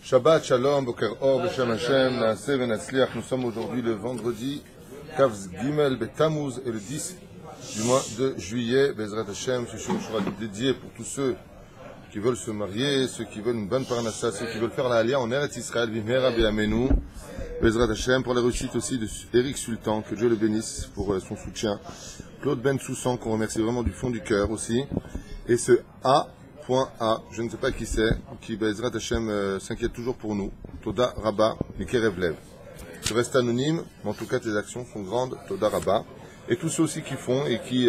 Shabbat Shalom, Boker Or, Beshem Hashem, Naaseh Venatzliach. Nous sommes aujourd'hui le vendredi Kavz Gimel Betamuz et le 10 du mois de juillet. Bezrat Hashem, ce jour sera dédié pour tous ceux qui veulent se marier, ceux qui veulent une bonne parnassa, ceux qui veulent faire la Aliyah en Eretz Israël, Bimera Be'amenu. Bezrat Hashem, pour la réussite aussi de Eric Sultan, que Dieu le bénisse pour son soutien. Claude Ben Soussan, qu'on remercie vraiment du fond du cœur aussi. Et ce A. Je ne sais pas qui c'est, qui Bezrat Hashem s'inquiète toujours pour nous. Toda Rabba, Mikerev Lev. Tu restes anonyme, mais en tout cas tes actions sont grandes. Toda Rabba. Et tous ceux aussi qui font et qui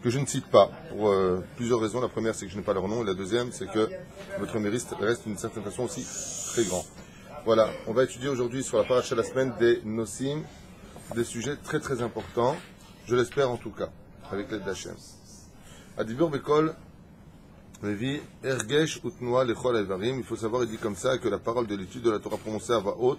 que je ne cite pas pour plusieurs raisons. La première, c'est que je n'ai pas leur nom, et la deuxième, c'est que votre mérite reste d'une certaine façon aussi très grand. Voilà, on va étudier aujourd'hui sur la paracha de la semaine des Nosim, des sujets très très importants, je l'espère en tout cas, avec l'aide d'Hachem. Adibur Bekol. Il faut savoir, il dit comme ça, que la parole de l'étude de la Torah prononcée à voix haute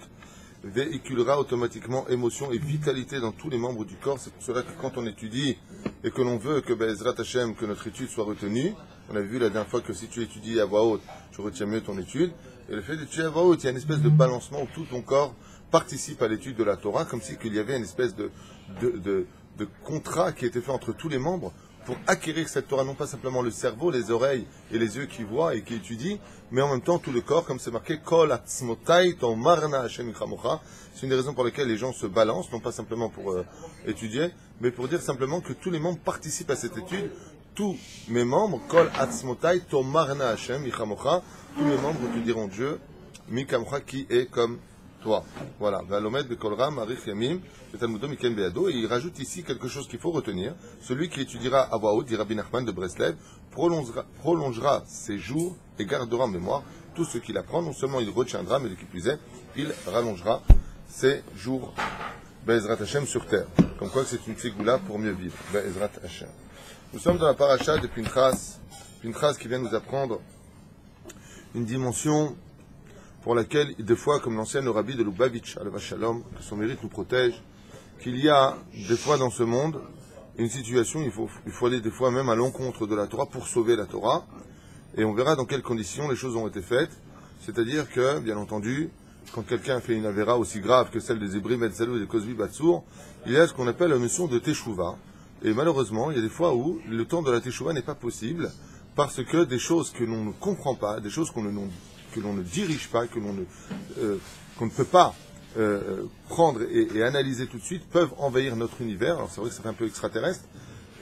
véhiculera automatiquement émotion et vitalité dans tous les membres du corps. C'est pour cela que quand on étudie et que l'on veut que Be'ezrat Hashem, que notre étude soit retenue, on a vu la dernière fois que si tu étudies à voix haute, tu retiens mieux ton étude. Et le fait d'étudier à voix haute, il y a une espèce de balancement où tout ton corps participe à l'étude de la Torah, comme si qu'il y avait une espèce de contrat qui était fait entre tous les membres pour acquérir cette Torah, non pas simplement le cerveau, les oreilles et les yeux qui voient et qui étudient, mais en même temps tout le corps, comme c'est marqué, Kol atzmotai ton marna Hashem ichamocha. C'est une des raisons pour lesquelles les gens se balancent, non pas simplement pour étudier, mais pour dire simplement que tous les membres participent à cette étude. Tous mes membres, Kol atzmotai ton marna Hashem ichamocha, tous mes membres te diront Dieu, mikamocha, qui est comme toi. Voilà. Et il rajoute ici quelque chose qu'il faut retenir. Celui qui étudiera à voix haute, dit Rabbi Nachman de Breslev, prolongera ses jours et gardera en mémoire tout ce qu'il apprend. Non seulement il retiendra, mais qui plus est, il rallongera ses jours Be'ezrat Hashem sur terre. Comme quoi que c'est une ségoula pour mieux vivre. Be'ezrat Hashem. Nous sommes dans la paracha de Pinchas qui vient nous apprendre une dimension pour laquelle, des fois, comme l'ancien Rabbi de Lubavitch, Alav Shalom, que son mérite nous protège, qu'il y a des fois dans ce monde une situation, il faut aller des fois même à l'encontre de la Torah pour sauver la Torah, et on verra dans quelles conditions les choses ont été faites, c'est-à-dire que, bien entendu, quand quelqu'un fait une avéra aussi grave que celle des Ébrim Etzalou et des Kozvi Batsour, il y a ce qu'on appelle la notion de Teshuvah, et malheureusement, il y a des fois où le temps de la Teshuvah n'est pas possible, parce que des choses que l'on ne comprend pas, des choses que l'on ne dirige pas, qu'on ne peut pas prendre et analyser tout de suite, peuvent envahir notre univers. Alors c'est vrai que ça fait un peu extraterrestre,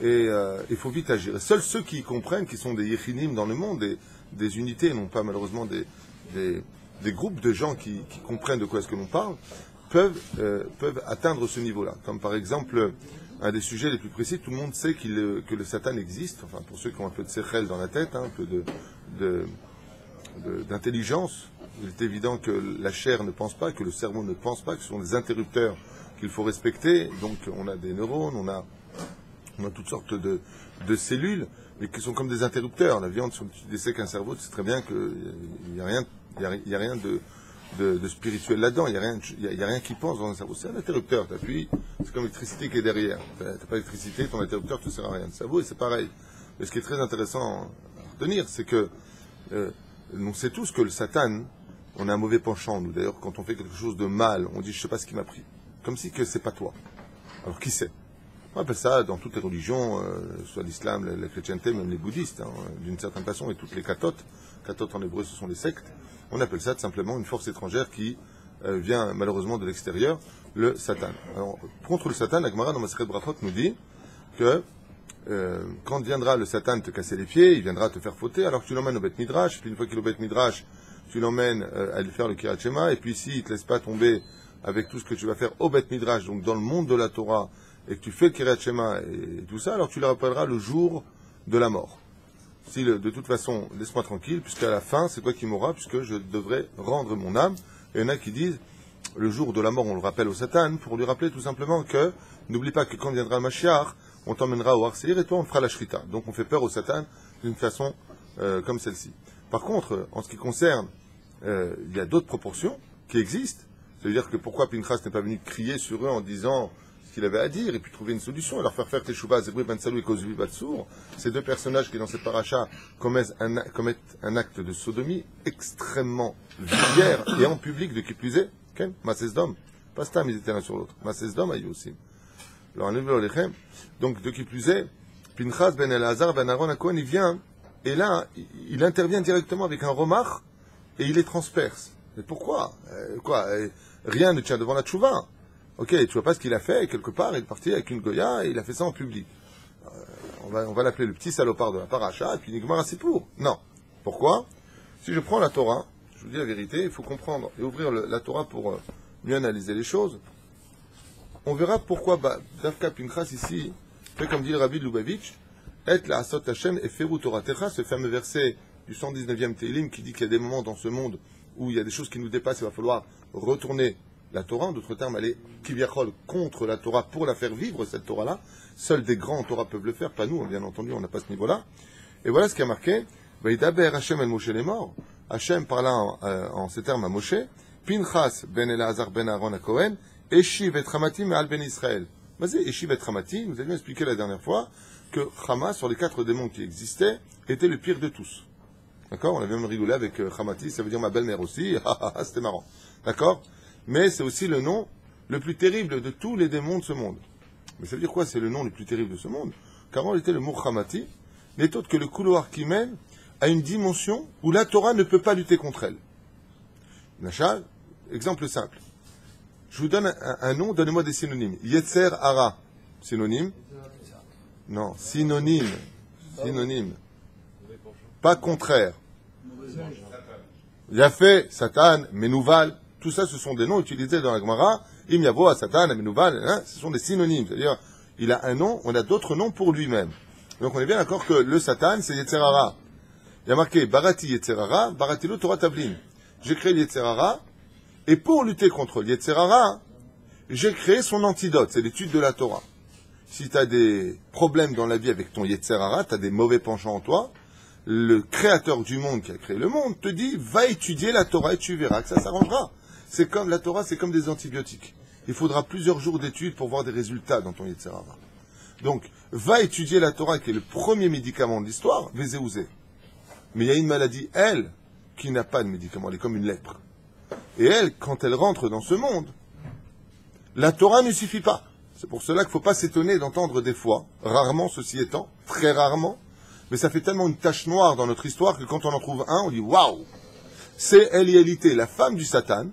et il faut vite agir. Et seuls ceux qui comprennent, qui sont des yechinim dans le monde, des unités, non pas malheureusement des groupes de gens qui comprennent de quoi est-ce que l'on parle, peuvent atteindre ce niveau-là. Comme par exemple, un des sujets les plus précis, tout le monde sait que le Satan existe, enfin pour ceux qui ont un peu de sechel dans la tête, un peu d'intelligence. Il est évident que la chair ne pense pas, que le cerveau ne pense pas, que ce sont des interrupteurs qu'il faut respecter. Donc on a des neurones, on a toutes sortes de cellules, mais qui sont comme des interrupteurs. La viande, si tu dessèques un cerveau, tu sais très bien qu'il n'y a rien de spirituel là-dedans, il n'y a rien qui pense dans un cerveau. C'est un interrupteur, tu appuies, c'est comme l'électricité qui est derrière. Tu n'as pas d'électricité, ton interrupteur ne te sert à rien. Le cerveau, c'est pareil. Mais ce qui est très intéressant à retenir, c'est que on sait tous que le Satan, on a un mauvais penchant, nous. D'ailleurs, quand on fait quelque chose de mal, on dit « je ne sais pas ce qui m'a pris ». Comme si que c'est pas toi. Alors, qui sait? On appelle ça, dans toutes les religions, soit l'islam, la chrétienté, même les bouddhistes, d'une certaine façon, et toutes les kathotes. Kathotes en hébreu, ce sont les sectes. On appelle ça tout simplement une force étrangère qui vient malheureusement de l'extérieur, le Satan. Alors, contre le Satan, la Gemara dans Masechet Brachot nous dit que quand viendra le Satan te casser les pieds, il viendra te faire fauter, alors que tu l'emmènes au Beth Midrash, puis une fois qu'il est au Beth Midrash, tu l'emmènes à lui faire le Kirat Shema, et puis s'il ne te laisse pas tomber avec tout ce que tu vas faire au Beth Midrash, donc dans le monde de la Torah, et que tu fais le Kirat Shema et tout ça, alors tu le rappelleras le jour de la mort. Si de toute façon, laisse-moi tranquille, puisqu'à la fin, c'est toi qui mourras, puisque je devrais rendre mon âme. Et il y en a qui disent, le jour de la mort, on le rappelle au Satan, pour lui rappeler tout simplement que, n'oublie pas que quand viendra le Mashiach, on t'emmènera au Har Seir et toi on fera la Shrita. Donc on fait peur au Satan d'une façon comme celle-ci. Par contre, en ce qui concerne, il y a d'autres proportions qui existent. C'est-à-dire que pourquoi Pinchas n'est pas venu crier sur eux en disant qu'il avait à dire et puis trouver une solution et leur faire Teshuvah, Zebri Ben Salou et Kozvi Batsour, ces deux personnages qui dans cette paracha commettent un acte de sodomie extrêmement vulgaire et en public de qui plus est, Masses d'hommes, pas Stam, ils étaient l'un sur l'autre, Masses d'hommes, aïe aussi. Donc de qui plus est, Pinchas Ben Elazar Ben Aaron HaKohen, il vient et là, il intervient directement avec un remar et il les transperce. Mais pourquoi rien ne tient devant la tchouva. Ok, tu vois pas ce qu'il a fait, quelque part, il est parti avec une goya et il a fait ça en public. On va l'appeler le petit salopard de la paracha, et puis Nigmar c'est pour. Non. Pourquoi? Si je prends la Torah, je vous dis la vérité, il faut comprendre et ouvrir la Torah pour mieux analyser les choses. On verra pourquoi Davka Pinchas ici fait comme dit le Rabbi de Lubavitch, et la Asot Hashem et Feru Torah Techa, ce fameux verset du 119e Teilim qui dit qu'il y a des moments dans ce monde où il y a des choses qui nous dépassent, il va falloir retourner la Torah, en d'autres termes, aller kivyachol contre la Torah pour la faire vivre, cette Torah-là. Seuls des grands en Torah peuvent le faire, pas nous, bien entendu, on n'a pas ce niveau-là. Et voilà ce qui a marqué, Vaidaber Hashem el Moshe les morts. Hashem parla en ces termes à Moshe, Pinchas ben Elazar ben Aaron HaKohen, Eshiv et Hamati me'al ben Israël. Vas-y, Eshiv et Hamati, nous avions expliqué la dernière fois que Hama, sur les 4 démons qui existaient, était le pire de tous. D'accord? On avait même rigolé avec Hamati, ça veut dire ma belle-mère aussi, c'était marrant. D'accord? Mais c'est aussi le nom le plus terrible de tous les démons de ce monde. Mais ça veut dire quoi? C'est le nom le plus terrible de ce monde. Car en réalité, le mot Hamati n'est autre que le couloir qui mène à une dimension où la Torah ne peut pas lutter contre elle. Nachal, exemple simple. Je vous donne un nom, donnez-moi des synonymes. Yetzer Hara, synonyme? Non, synonyme. Synonyme. Pas contraire. Yafé, Satan, Menouval. Tout ça, ce sont des noms utilisés dans la Gemara. Im Yavo, Satan, Menouval, ce sont des synonymes. C'est-à-dire, il a un nom, on a d'autres noms pour lui-même. Donc on est bien d'accord que le Satan, c'est Yetzer Hara. Il y a marqué Barati Yetzer Hara, Barati lo Torah Tavlin. J'ai créé Yetzer Hara, et pour lutter contre Yetzer Hara, j'ai créé son antidote, c'est l'étude de la Torah. Si tu as des problèmes dans la vie avec ton Yetzer Hara, tu as des mauvais penchants en toi, le créateur du monde qui a créé le monde te dit, va étudier la Torah et tu verras que ça s'arrangera. C'est comme la Torah, c'est comme des antibiotiques. Il faudra plusieurs jours d'études pour voir des résultats dans ton Yetzer Hara. Donc, va étudier la Torah qui est le premier médicament de l'histoire, Vézéouzé. Mais il y a une maladie, elle, qui n'a pas de médicament, elle est comme une lèpre. Et elle, quand elle rentre dans ce monde, la Torah ne suffit pas. C'est pour cela qu'il ne faut pas s'étonner d'entendre des fois, rarement ceci étant, très rarement, mais ça fait tellement une tache noire dans notre histoire que quand on en trouve un, on dit waouh! C'est Eliélité, la femme du Satan,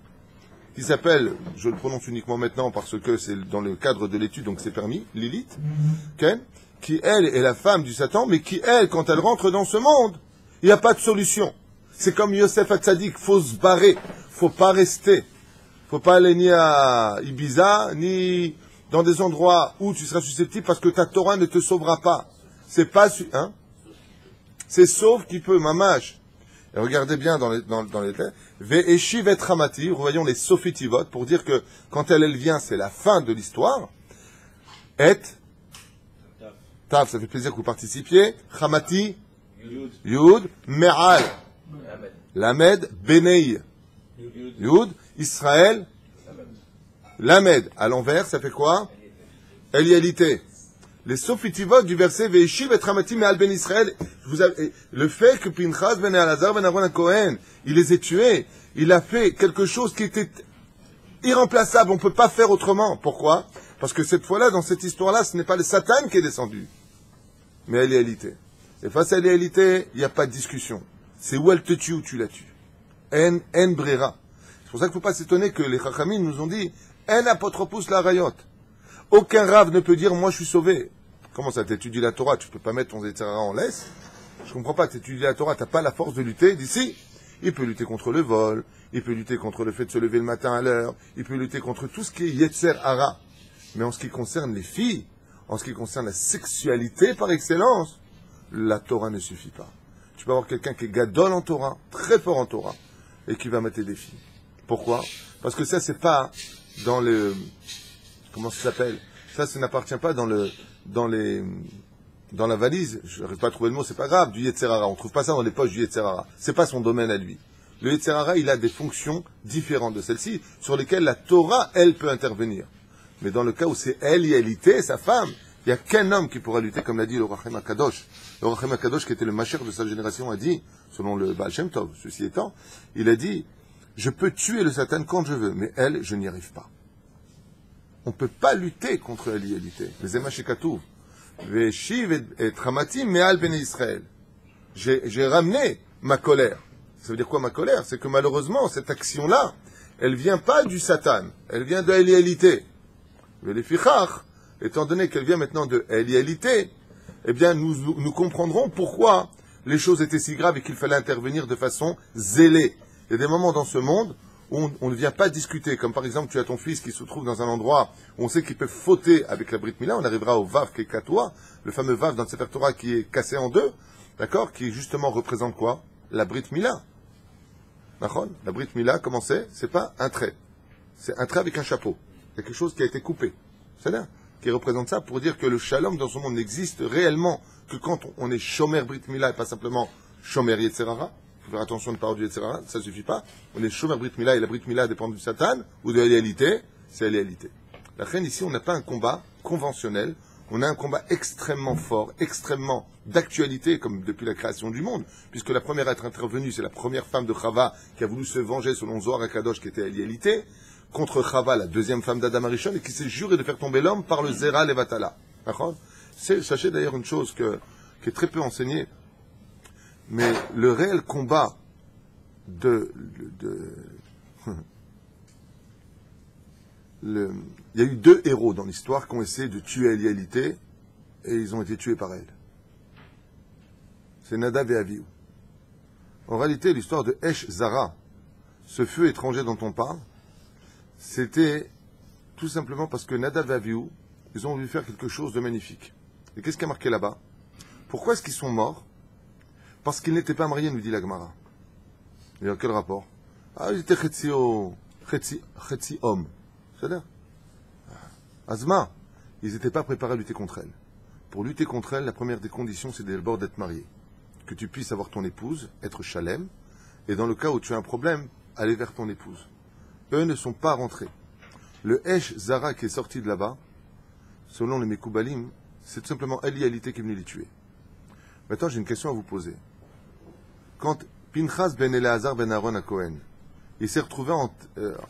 qui s'appelle, je le prononce uniquement maintenant parce que c'est dans le cadre de l'étude, donc c'est permis, Lilith, qui elle est la femme du Satan, mais qui elle, quand elle rentre dans ce monde, il n'y a pas de solution. C'est comme Yosef Hatzadik, il faut se barrer, faut pas rester. Faut pas aller ni à Ibiza, ni dans des endroits où tu seras susceptible parce que ta Torah ne te sauvera pas. C'est pas, hein? C'est sauf qui peut, mamash. Et regardez bien dans les textes. Ve'eshiv et Hamati, revoyons les Sophitivot, pour dire que quand elle vient, c'est la fin de l'histoire. Et, Tav, ça fait plaisir que vous participiez. Hamati, Yud, Me'al, Lamed, Benei, Yud, Israël, Lamed. À l'envers, ça fait quoi? Elialité. Les Sophitivot du verset Ve'eshiv et Hamati Me'al Ben Israël. Le fait que Pinchas ben Elazar ben Aaron HaKohen, il les ait tués, il a fait quelque chose qui était irremplaçable. On ne peut pas faire autrement. Pourquoi? Parce que cette fois-là, dans cette histoire-là, ce n'est pas le Satan qui est descendu, mais Elialité. Et face à Elialité, il n'y a pas de discussion. C'est où elle te tue ou tu la tues. En brera. C'est pour ça qu'il ne faut pas s'étonner que les Chachamim nous ont dit En apotropous la rayot. Aucun rave ne peut dire moi je suis sauvé. Comment ça, t'étudies la Torah, tu ne peux pas mettre ton Yetzer Hara en laisse? Je ne comprends pas, t'étudies la Torah, tu n'as pas la force de lutter. D'ici, il peut lutter contre le vol, il peut lutter contre le fait de se lever le matin à l'heure, il peut lutter contre tout ce qui est Yetzer Hara. Mais en ce qui concerne les filles, en ce qui concerne la sexualité par excellence, la Torah ne suffit pas. Tu peux avoir quelqu'un qui est gadol en Torah, très fort en Torah, et qui va mettre des filles. Pourquoi? Parce que ça, c'est pas dans le... Comment ça s'appelle? Ça n'appartient pas dans la valise. Je n'arrive pas à trouver le mot, c'est pas grave, du Yetzer Hara. On trouve pas ça dans les poches du Yetzer Hara. C'est pas son domaine à lui. Le Yetzer Hara, il a des fonctions différentes de celles-ci, sur lesquelles la Torah, elle, peut intervenir. Mais dans le cas où c'est elle, sa femme, il n'y a qu'un homme qui pourra lutter, comme l'a dit le Rachem HaKadosh. Le Rachem HaKadosh, qui était le Mashiach de sa génération, a dit, selon le Baal Shem Tov, ceci étant, il a dit, je peux tuer le Satan quand je veux, mais elle, je n'y arrive pas. On ne peut pas lutter contre elle. Mais c'est Mashikatouv. Veshiv et Tramatim, Me'al Bene Israël. J'ai ramené ma colère. Ça veut dire quoi ma colère? C'est que malheureusement, cette action-là, elle vient pas du Satan, elle vient de l'égalité. Mais les fichach, étant donné qu'elle vient maintenant de l'égalité, eh bien nous comprendrons pourquoi les choses étaient si graves et qu'il fallait intervenir de façon zélée. Il y a des moments dans ce monde où on ne vient pas discuter, comme par exemple tu as ton fils qui se trouve dans un endroit où on sait qu'il peut fauter avec la Brit Mila, on arrivera au Vav qui est Katoa, le fameux Vav dans le Sefer Torah qui est cassé en deux, d'accord, qui justement représente quoi? La Brit Mila. La Brit Mila, comment c'est? C'est pas un trait. C'est un trait avec un chapeau. C'est quelque chose qui a été coupé. C'est là, qui représente ça pour dire que le shalom dans ce monde n'existe réellement que quand on est shomer Brit Mila et pas simplement shomer Yetzerara. Il faut faire attention de ne pas avoir du Yetzerara, ça ne suffit pas. On est shomer Brit Mila et la Brit Mila dépend du Satan ou de la réalité, c'est la réalité. La reine ici, on n'a pas un combat conventionnel, on a un combat extrêmement fort, extrêmement d'actualité, comme depuis la création du monde, puisque la première à être intervenue, c'est la première femme de Chava qui a voulu se venger selon Zohar HaKadosh, qui était à l'égalité, contre Chava, la deuxième femme d'Adam Arishon, et qui s'est juré de faire tomber l'homme par le Zera Levatala. Sachez d'ailleurs une chose qui est très peu enseignée, mais le réel combat il y a eu deux héros dans l'histoire qui ont essayé de tuer l'égalité et ils ont été tués par elle. C'est Nadav et Avihu. En réalité, l'histoire de Esh Zara, ce feu étranger dont on parle, c'était tout simplement parce que Nadav et Avihu, ils ont voulu faire quelque chose de magnifique. Et qu'est-ce qui a marqué là-bas? Pourquoi est-ce qu'ils sont morts? Parce qu'ils n'étaient pas mariés, nous dit la Gemara. Il y a quel rapport? Ah, ils étaient Chetzi homme. C'est-à-dire, Azma, ils n'étaient pas préparés à lutter contre elle. Pour lutter contre elle, la première des conditions, c'est d'abord d'être marié. Que tu puisses avoir ton épouse, être chalem, et dans le cas où tu as un problème, aller vers ton épouse. Eux ne sont pas rentrés. Le Esh Zara qui est sorti de là-bas, selon les Mekoubalim, c'est tout simplement l'égalité qui est venue les tuer. Maintenant, j'ai une question à vous poser. Quand Pinchas ben Eleazar ben Aaron à Cohen, il s'est retrouvé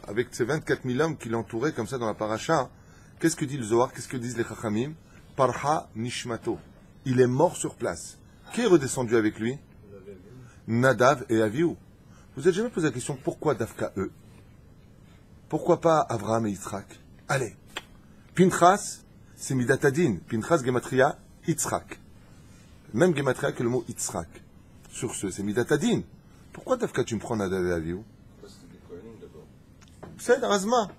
avec ces 24 000 hommes qui l'entouraient comme ça dans la paracha. Qu'est-ce que dit le Zohar? Qu'est-ce que disent les Chachamim? Parha Nishmato. Il est mort sur place. Qui est redescendu avec lui? Nadav et Avihu. Vous n'avez jamais posé la question pourquoi Dafka eux? Pourquoi pas Avraham et Yitzhak? Allez. Pinchas, c'est Midatadin. Pinchas Gematria, Yitzhak. Même Gematria que le mot Yitzhak. Sur ce, c'est Midatadin. Pourquoi Dafka tu me prends Nadav et Avihu? C'est Azma.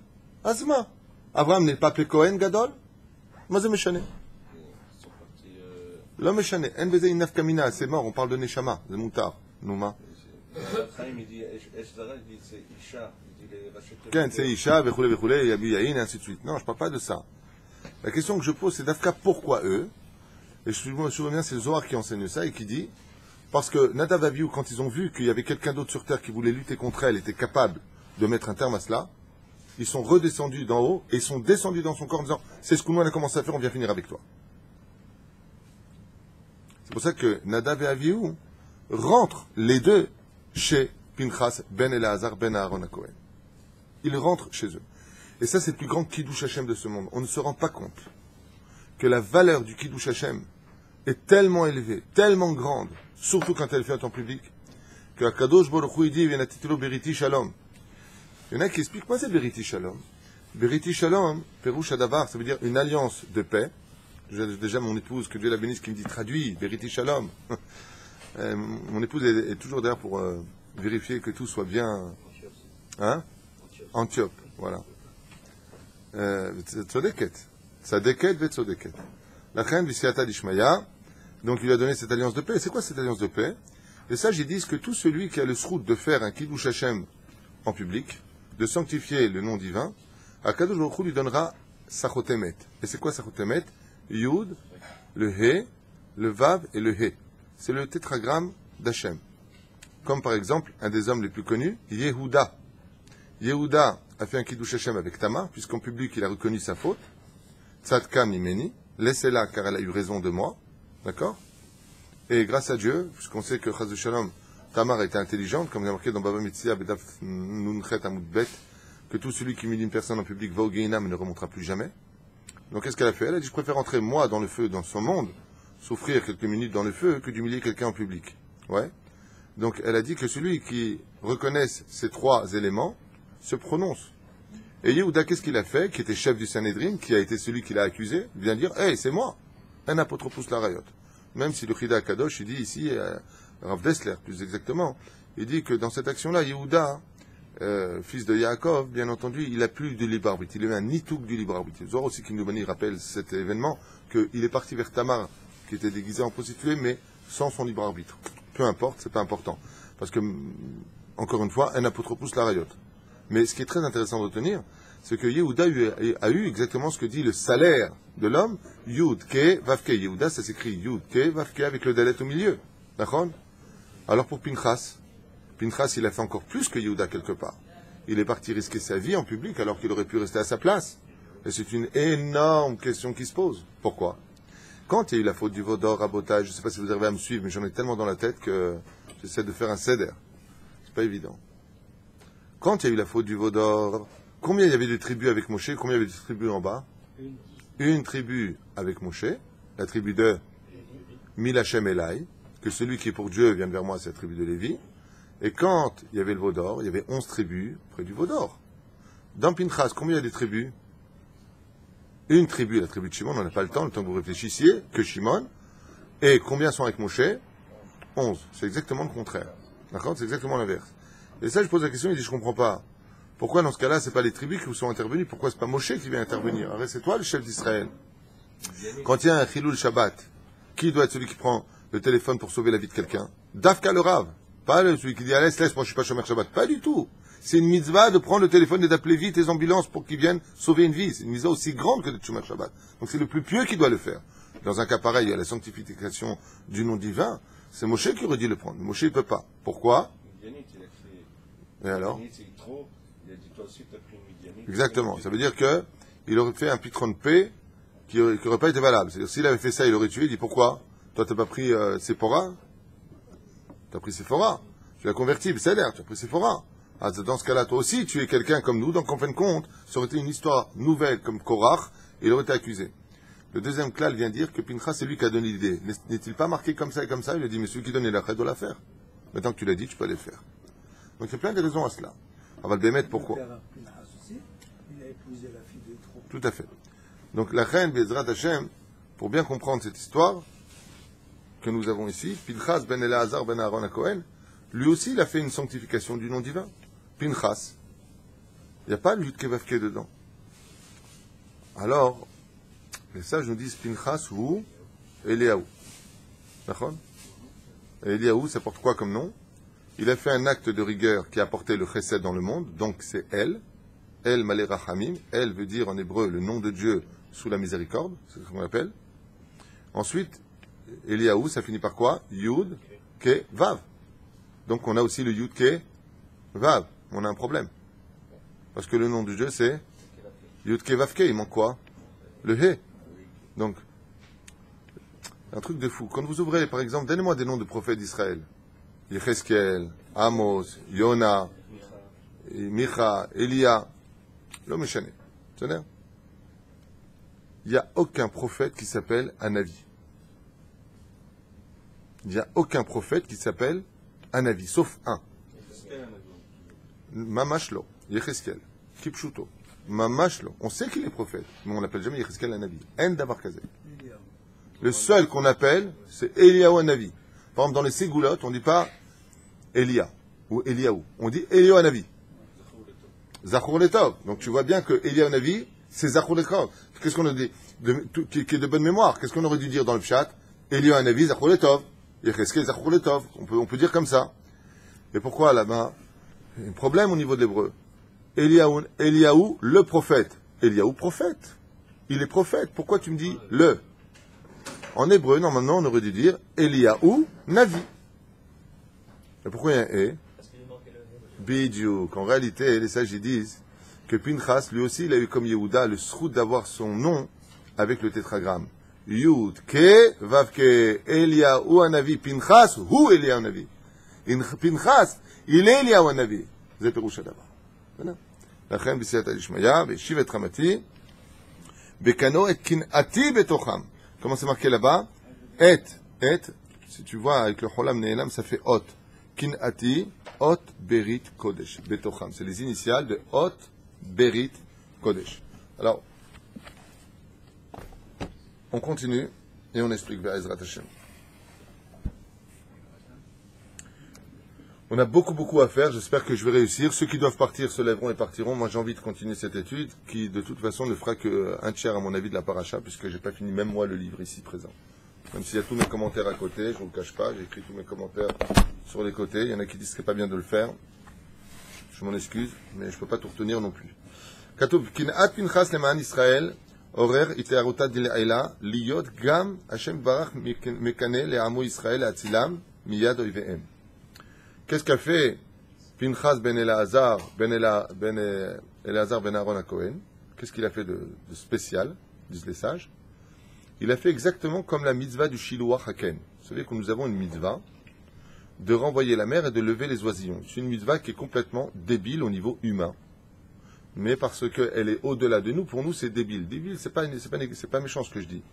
Azma. Abraham n'est pas appelé Cohen Gadol? Moi, c'est Meshane. L'homme Meshane. En beze in nafkamina, c'est mort, on parle de Neshama, de Moutar. Nouma. il dit Eshzara, il dit c'est Isha. Ken, c'est Isha, Vechoulé, Yabi Yahin, et ainsi de suite. Non, je ne parle pas de ça. La question que je pose, c'est d'Afka, pourquoi eux? Et je me souviens, c'est le Zohar qui enseigne ça et qui dit, parce que Nadav et Avihu, quand ils ont vu qu'il y avait quelqu'un d'autre sur terre qui voulait lutter contre elle, était capable de mettre un terme à cela, ils sont redescendus d'en haut et ils sont descendus dans son corps en disant c'est ce que nous on a commencé à faire, on vient finir avec toi. C'est pour ça que Nadav et Avihu rentrent les deux chez Pinchas ben Eleazar ben Aaron à Cohen. Ils rentrent chez eux. Et ça c'est le plus grand Kiddush Hashem de ce monde. On ne se rend pas compte que la valeur du Kiddush Hashem est tellement élevée, tellement grande, surtout quand elle est faite en public, que Akadosh Baruch Hu dit Venatitilo Beriti Shalom. Il y en a qui expliquent, quoi c'est Beriti Shalom? Beriti Shalom, Perouche Adavar, ça veut dire une alliance de paix. J'ai déjà mon épouse, que Dieu la bénisse, qui me dit traduit, Beriti Shalom. Mon épouse est toujours derrière pour vérifier que tout soit bien. Hein? Antiope, voilà. Tzodeket. Tzadeket ve tzodeket. La reine Visiata d'Ishmaïa, donc il lui a donné cette alliance de paix. Et c'est quoi cette alliance de paix? Les sages, ils disent que tout celui qui a le srout de faire un Kiddush Hashem en public, de sanctifier le nom divin, Akadosh Baruch Hu lui donnera Sachotemet. Et c'est quoi Sachotemet? Yud, le He, le Vav et le He. C'est le tétragramme d'Hachem. Comme par exemple, un des hommes les plus connus, Yehuda. Yehuda a fait un kiddush Hashem avec Tamar, puisqu'en public il a reconnu sa faute. Tzadka mimeni, laissez-la car elle a eu raison de moi, d'accord? Et grâce à Dieu, puisqu'on sait que Chaz Shalom, Tamar était intelligente, comme il a marqué dans Baba Metzia, Bedaf Nunchet Amoudbet, que tout celui qui humilie une personne en public va au Gehinam et ne remontera plus jamais. Donc qu'est-ce qu'elle a fait? Elle a dit, je préfère entrer moi dans le feu, dans son monde, souffrir quelques minutes dans le feu, que d'humilier quelqu'un en public. Ouais. Donc elle a dit que celui qui reconnaisse ces trois éléments se prononce. Et Yehuda, qu'est-ce qu'il a fait, qui était chef du Sanhédrin, qui a été celui qui l'a accusé, il vient dire, hey, c'est moi, un apotropous la rayot. Même si le Chida Kadosh, il dit ici, Rav Dessler, plus exactement, il dit que dans cette action-là, Yehuda, fils de Yaakov, bien entendu, il n'a plus de libre arbitre, il a eu un nitouk du libre arbitre. Zohar aussi Kindoubani rappelle cet événement, qu'il est parti vers Tamar, qui était déguisé en prostituée, mais sans son libre arbitre. Peu importe, c'est pas important. Parce que, encore une fois, un apotropous la rayot. Mais ce qui est très intéressant de retenir, c'est que Yehuda a eu exactement ce que dit le salaire de l'homme, Yud Ke Vav Ke. Yehuda, ça s'écrit Yud Ke Vav Ke avec le dalet au milieu. D'accord? Alors pour Pinchas, il a fait encore plus que Yehuda quelque part. Il est parti risquer sa vie en public alors qu'il aurait pu rester à sa place. Et c'est une énorme question qui se pose. Pourquoi? Quand il y a eu la faute du Vaudor, rabotage, je ne sais pas si vous arrivez à me suivre, mais j'en ai tellement dans la tête que j'essaie de faire un seder. C'est pas évident. Quand il y a eu la faute du Vaudor, combien il y avait de tribus avec Moshe? Combien il y avait de tribus en bas? Une tribu avec Moshe, la tribu de Milachem Elai, que celui qui est pour Dieu vienne vers moi, c'est la tribu de Lévi. Et quand il y avait le Vaudor, il y avait 11 tribus près du Vaudor. Dans Pinchas, combien il y a de tribus? Une tribu, la tribu de Shimon, on n'a pas le temps que vous réfléchissiez, que Shimon. Et combien sont avec Moshe? 11. C'est exactement le contraire. D'accord? C'est exactement l'inverse. Et ça, je pose la question, il dit, je comprends pas. Pourquoi dans ce cas-là, c'est pas les tribus qui sont intervenues? Pourquoi c'est pas Moshe qui vient intervenir? Arrête, c'est toi le chef d'Israël. Quand il y a un Chilul Shabbat, qui doit être celui qui prend le téléphone pour sauver la vie de quelqu'un? Dafka le Rav. Pas celui qui dit, allez, laisse, moi je suis pas Shomer Shabbat. Pas du tout. C'est une mitzvah de prendre le téléphone et d'appeler vite les ambulances pour qu'ils viennent sauver une vie. C'est une mitzvah aussi grande que de Shomer Shabbat. Donc c'est le plus pieux qui doit le faire. Dans un cas pareil, il y a la sanctification du nom divin. C'est Moshe qui aurait dû le prendre. Moshe, il peut pas. Pourquoi? Et alors? Exactement. Ça veut dire que il aurait fait un pitron de paix qui aurait pas été valable. C'est-à-dire, s'il avait fait ça, il aurait tué. Il dit, pourquoi? Toi, t'as pas pris Sephora? T'as pris Sephora. Tu l'as converti, c'est l'air, tu as pris Sephora. Ah, dans ce cas-là, toi aussi, tu es quelqu'un comme nous. Donc, en fin de compte, ça aurait été une histoire nouvelle comme Korach, et il aurait été accusé. Le deuxième clal vient dire que Pinchas, c'est lui qui a donné l'idée. N'est-il pas marqué comme ça et comme ça? Il a dit, mais celui qui donne la doit la faire. Maintenant que tu l'as dit, tu peux aller faire. Donc, il y a plein de raisons à cela. On va le bémettre pourquoi? Il a épousé la fille de trop. Tout à fait. Donc, la reine Bezrat Hashem, pour bien comprendre cette histoire que nous avons ici, Pinchas ben Eleazar ben Aaron HaKohen, lui aussi, il a fait une sanctification du nom divin. Pinchas. Il n'y a pas le Yud Ke Vav Ke dedans. Alors, les sages nous disent Pinchas ou Eliaou. D'accord? Eliaou, ça porte quoi comme nom? Il a fait un acte de rigueur qui a apporté le chesed dans le monde, donc c'est El. El Malé Rachamim. El veut dire en hébreu le nom de Dieu sous la miséricorde, c'est ce qu'on appelle. Ensuite, Eliaou, ça finit par quoi? Yud Ke Vav. Donc on a aussi le Yud Ke Vav. On a un problème. Parce que le nom de Dieu c'est Yud Ke Vav Ke. Il manque quoi? Le He. Donc, un truc de fou. Quand vous ouvrez, par exemple, donnez-moi des noms de prophètes d'Israël. Yecheskel, Amos, Yona, Micha, Elia. L'homme est chané. Il n'y a aucun prophète qui s'appelle Anavi. Il n'y a aucun prophète qui s'appelle Anavi, sauf un. Mamashlo, Yecheskel, Kipshuto, Mamashlo. On sait qu'il est prophète, mais on l'appelle jamais Yecheskel Anavi. En Davar Kazé. Le seul qu'on appelle, c'est Eliaou Anavi. Par exemple, dans les Ségoulottes, on ne dit pas Elia ou Eliaou. On dit Eliaou Anavi. Zachor Letov. Donc tu vois bien que Eliaou Anavi, c'est Zachor Letov. Qu'est-ce qu'on a dit qui est de bonne mémoire? Qu'est-ce qu'on aurait dû dire dans le pshat? Eliaou Anavi, Zachor Letov. Yecheskel, Zachor Letov. On peut dire comme ça. Et pourquoi là-bas? Il y a un problème au niveau de l'hébreu. Eliaou, le prophète. Eliaou, prophète. Il est prophète. Pourquoi tu me dis le? En hébreu, normalement, on aurait dû dire Eliaou Navi. Et pourquoi il y a un E? Bidiouk. En réalité, les sages disent que Pinchas, lui aussi, il a eu comme Yehuda le srout d'avoir son nom avec le tétragramme. Yud, Ke, Vav, Ke, Eliyahu Hanavi. Pinchas, hu Eliyahu Hanavi. Pinchas, il est Eliyahu Hanavi. C'est Perush Hadavar. Voilà. לכן בסייעתא דשמיא, והשיב את חמתי, בקנו את קנאתי בתוכם. Comment c'est marqué là-bas? Et, si tu vois avec le cholam ne'elam, ça fait ot. Kinati, ot berit kodesh, betocham. C'est les initiales de ot berit kodesh. Alors, on continue et on explique Be'ezrat Hashem. On a beaucoup à faire, j'espère que je vais réussir. Ceux qui doivent partir se lèveront et partiront. Moi j'ai envie de continuer cette étude qui de toute façon ne fera qu'un tiers à mon avis de la paracha puisque j'ai pas fini même moi le livre ici présent. Même s'il y a tous mes commentaires à côté, je ne vous le cache pas, j'ai écrit tous mes commentaires sur les côtés. Il y en a qui disent que ce n'est pas bien de le faire. Je m'en excuse, mais je ne peux pas tout retenir non plus. Katoub, Kin'at Pinchas le'ma'an Israël, Horer ite'aruta dil'ayla, liyot gam Hashem barach mekane le'amo Israël atzilam miyad oivehem. Qu'est-ce qu'a fait Pinchas ben Elazar ben Aaron à Cohen? Qu'est-ce qu'il a fait de spécial, disent les sages? Il a fait exactement comme la mitzvah du Shiloah Haken. Vous savez que nous avons une mitzvah de renvoyer la mer et de lever les oisillons. C'est une mitzvah qui est complètement débile au niveau humain. Mais parce qu'elle est au-delà de nous, pour nous c'est débile. Débile, c'est pas méchant ce que je dis.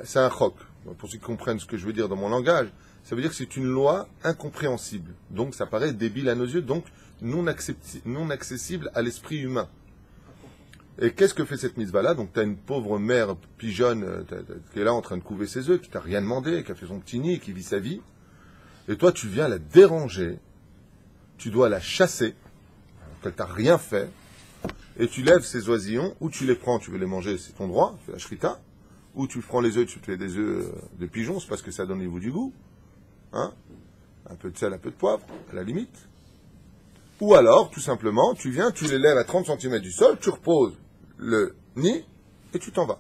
C'est un chok. Pour ceux qui comprennent ce que je veux dire dans mon langage, ça veut dire que c'est une loi incompréhensible. Donc ça paraît débile à nos yeux, donc non accessible à l'esprit humain. Et qu'est-ce que fait cette mitzvah-là? Donc tu as une pauvre mère pigeonne qui est là en train de couver ses œufs, qui t'a rien demandé, qui a fait son petit nid, qui vit sa vie. Et toi tu viens la déranger, tu dois la chasser, qu'elle t'a rien fait, et tu lèves ses oisillons, ou tu les prends, tu veux les manger, c'est ton droit, c'est la shrita, ou tu prends les œufs, tu fais des œufs de pigeon, c'est parce que ça donne au niveau du goût. Hein? Un peu de sel, un peu de poivre, à la limite. Ou alors, tout simplement, tu viens, tu les lèves à 30 cm du sol, tu reposes le nid, et tu t'en vas.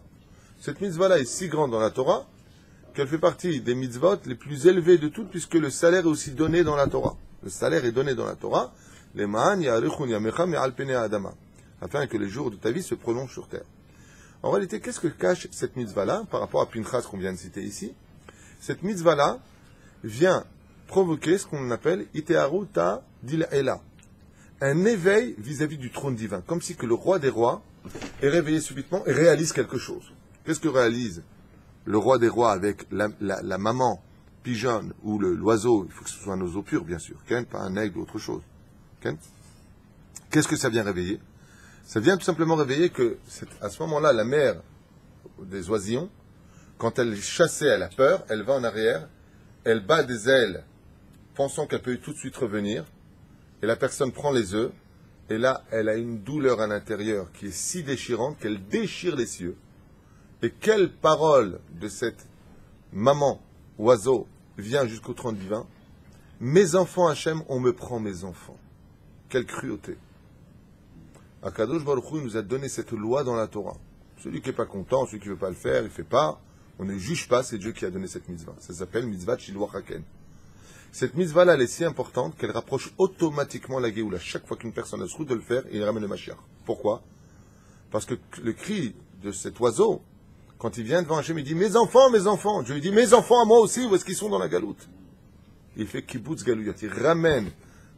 Cette mitzvah-là est si grande dans la Torah, qu'elle fait partie des mitzvot les plus élevées de toutes, puisque le salaire est aussi donné dans la Torah. Le salaire est donné dans la Torah, les ma'an ya'arichun yamecha me'al penei adama, afin que les jours de ta vie se prolongent sur terre. En réalité, qu'est-ce que cache cette mitzvah-là, par rapport à Pinchas qu'on vient de citer ici? Cette mitzvah-là vient provoquer ce qu'on appelle ite'aruta dil'ela, un éveil vis-à-vis du trône divin, comme si que le roi des rois est réveillé subitement et réalise quelque chose. Qu'est-ce que réalise le roi des rois avec la maman pigeonne ou l'oiseau? Il faut que ce soit un oiseau pur, bien sûr, pas un aigle ou autre chose. Qu'est-ce que ça vient réveiller? Ça vient tout simplement réveiller que, à ce moment-là, la mère des oisillons, quand elle est chassée, elle a peur, elle va en arrière, elle bat des ailes, pensant qu'elle peut tout de suite revenir, et la personne prend les œufs, et là, elle a une douleur à l'intérieur qui est si déchirante qu'elle déchire les cieux. Et quelle parole de cette maman, oiseau, vient jusqu'au trône divin? Mes enfants, Hachem, on me prend mes enfants. Quelle cruauté. Akadosh Baruch Hu nous a donné cette loi dans la Torah. Celui qui n'est pas content, celui qui ne veut pas le faire, il ne fait pas. On ne juge pas, c'est Dieu qui a donné cette mitzvah. Ça s'appelle mitzvah Shiloah Haken. Cette mitzvah-là, elle est si importante qu'elle rapproche automatiquement la Géoula. Chaque fois qu'une personne a ce de le faire, il ramène le Mashiach. Pourquoi? Parce que le cri de cet oiseau, quand il vient devant Hachem, il dit « Mes enfants, mes enfants !» Dieu lui dit « Mes enfants à moi aussi, où est-ce qu'ils sont dans la galoute ?» Il fait kibbutz galouyat, il ramène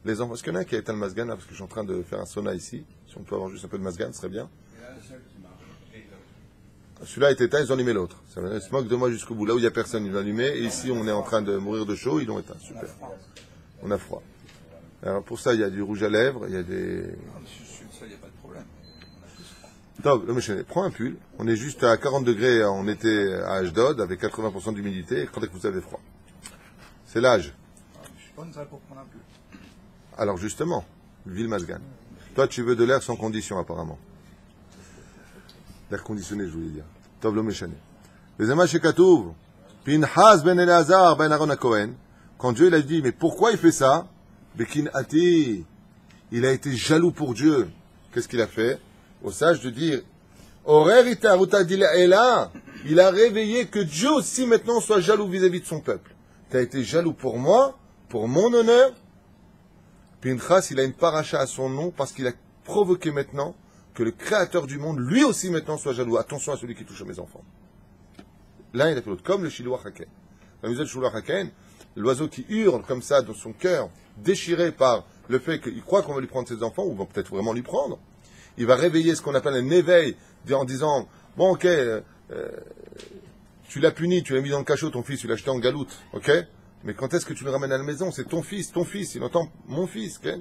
les enfants. Est-ce qu'il y en a un qui a éteint le masgan là, parce que je suis en train de faire un sauna ici. Si on peut avoir juste un peu de masgan, ce serait bien. Celui-là est éteint, ils ont allumé l'autre. Ça se moque de moi jusqu'au bout. Là où il n'y a personne, ils l'ont allumé. Et ici, on est en train de mourir de chaud, ils l'ont éteint. Super. On a froid. Alors pour ça, il y a du rouge à lèvres, il y a des... Ça, il n'y a pas de problème. Top, le monsieur, prends un pull. On est juste à 40 degrés en été à Ashdod, avec 80% d'humidité, et quand est-ce que vous avez froid? C'est l'âge. Je suis pas une salle pour prendre un pull. Alors justement, ville Masgan. Toi, tu veux de l'air sans condition, apparemment. L'air conditionné, je voulais dire. Tov lo meshane. Les Zema Shekatouv, Pinchas ben Elazar ben Aaron à Cohen, quand Dieu il a dit, mais pourquoi il fait ça? Bekin Ati, il a été jaloux pour Dieu. Qu'est-ce qu'il a fait? Au sage de dire, Horer itaruta dil'ela, il a réveillé que Dieu aussi maintenant soit jaloux vis-à-vis de son peuple. Tu as été jaloux pour moi, pour mon honneur. Pinchas, il a une paracha à son nom parce qu'il a provoquer maintenant que le créateur du monde, lui aussi maintenant, soit jaloux. Attention à celui qui touche à mes enfants. L'un il a fait l'autre, comme le Shiloh Haken. La musique de Shiloh Haken, l'oiseau qui hurle comme ça dans son cœur, déchiré par le fait qu'il croit qu'on va lui prendre ses enfants, ou va peut-être vraiment lui prendre. Il va réveiller ce qu'on appelle un éveil en disant, bon ok, tu l'as puni, tu l'as mis dans le cachot, ton fils, tu l'as jeté en galoute, ok? Mais quand est-ce que tu le ramènes à la maison? C'est ton fils, il entend mon fils, ok?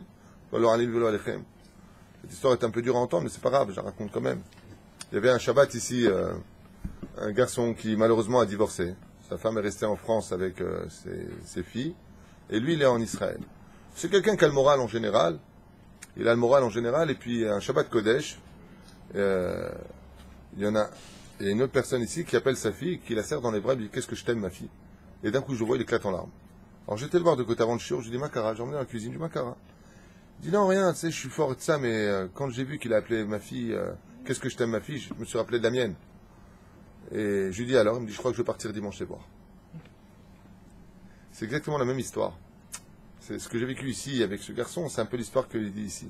Cette histoire est un peu dure à entendre, mais c'est pas grave, je la raconte quand même. Il y avait un Shabbat ici, un garçon qui malheureusement a divorcé. Sa femme est restée en France avec ses filles, et lui il est en Israël. C'est quelqu'un qui a le moral en général, il a le moral en général, et puis un Shabbat Kodesh, il y a une autre personne ici qui appelle sa fille, qui la serre dans les bras, et lui dit « Qu'est-ce que je t'aime ma fille ?» Et d'un coup je le vois, il éclate en larmes. Alors j'étais le voir de côté avant le shiur, je lui dis « Makara, j'ai emmené dans la cuisine du Makara. » Il dit « Non, rien, tu sais, je suis fort de ça, mais quand j'ai vu qu'il a appelé ma fille « Qu'est-ce que je t'aime ma fille ?» je me suis rappelé de la mienne. Et je lui dis alors, il me dit « Je crois que je vais partir dimanche les voir. » C'est exactement la même histoire. C'est ce que j'ai vécu ici avec ce garçon, c'est un peu l'histoire qu'il dit ici.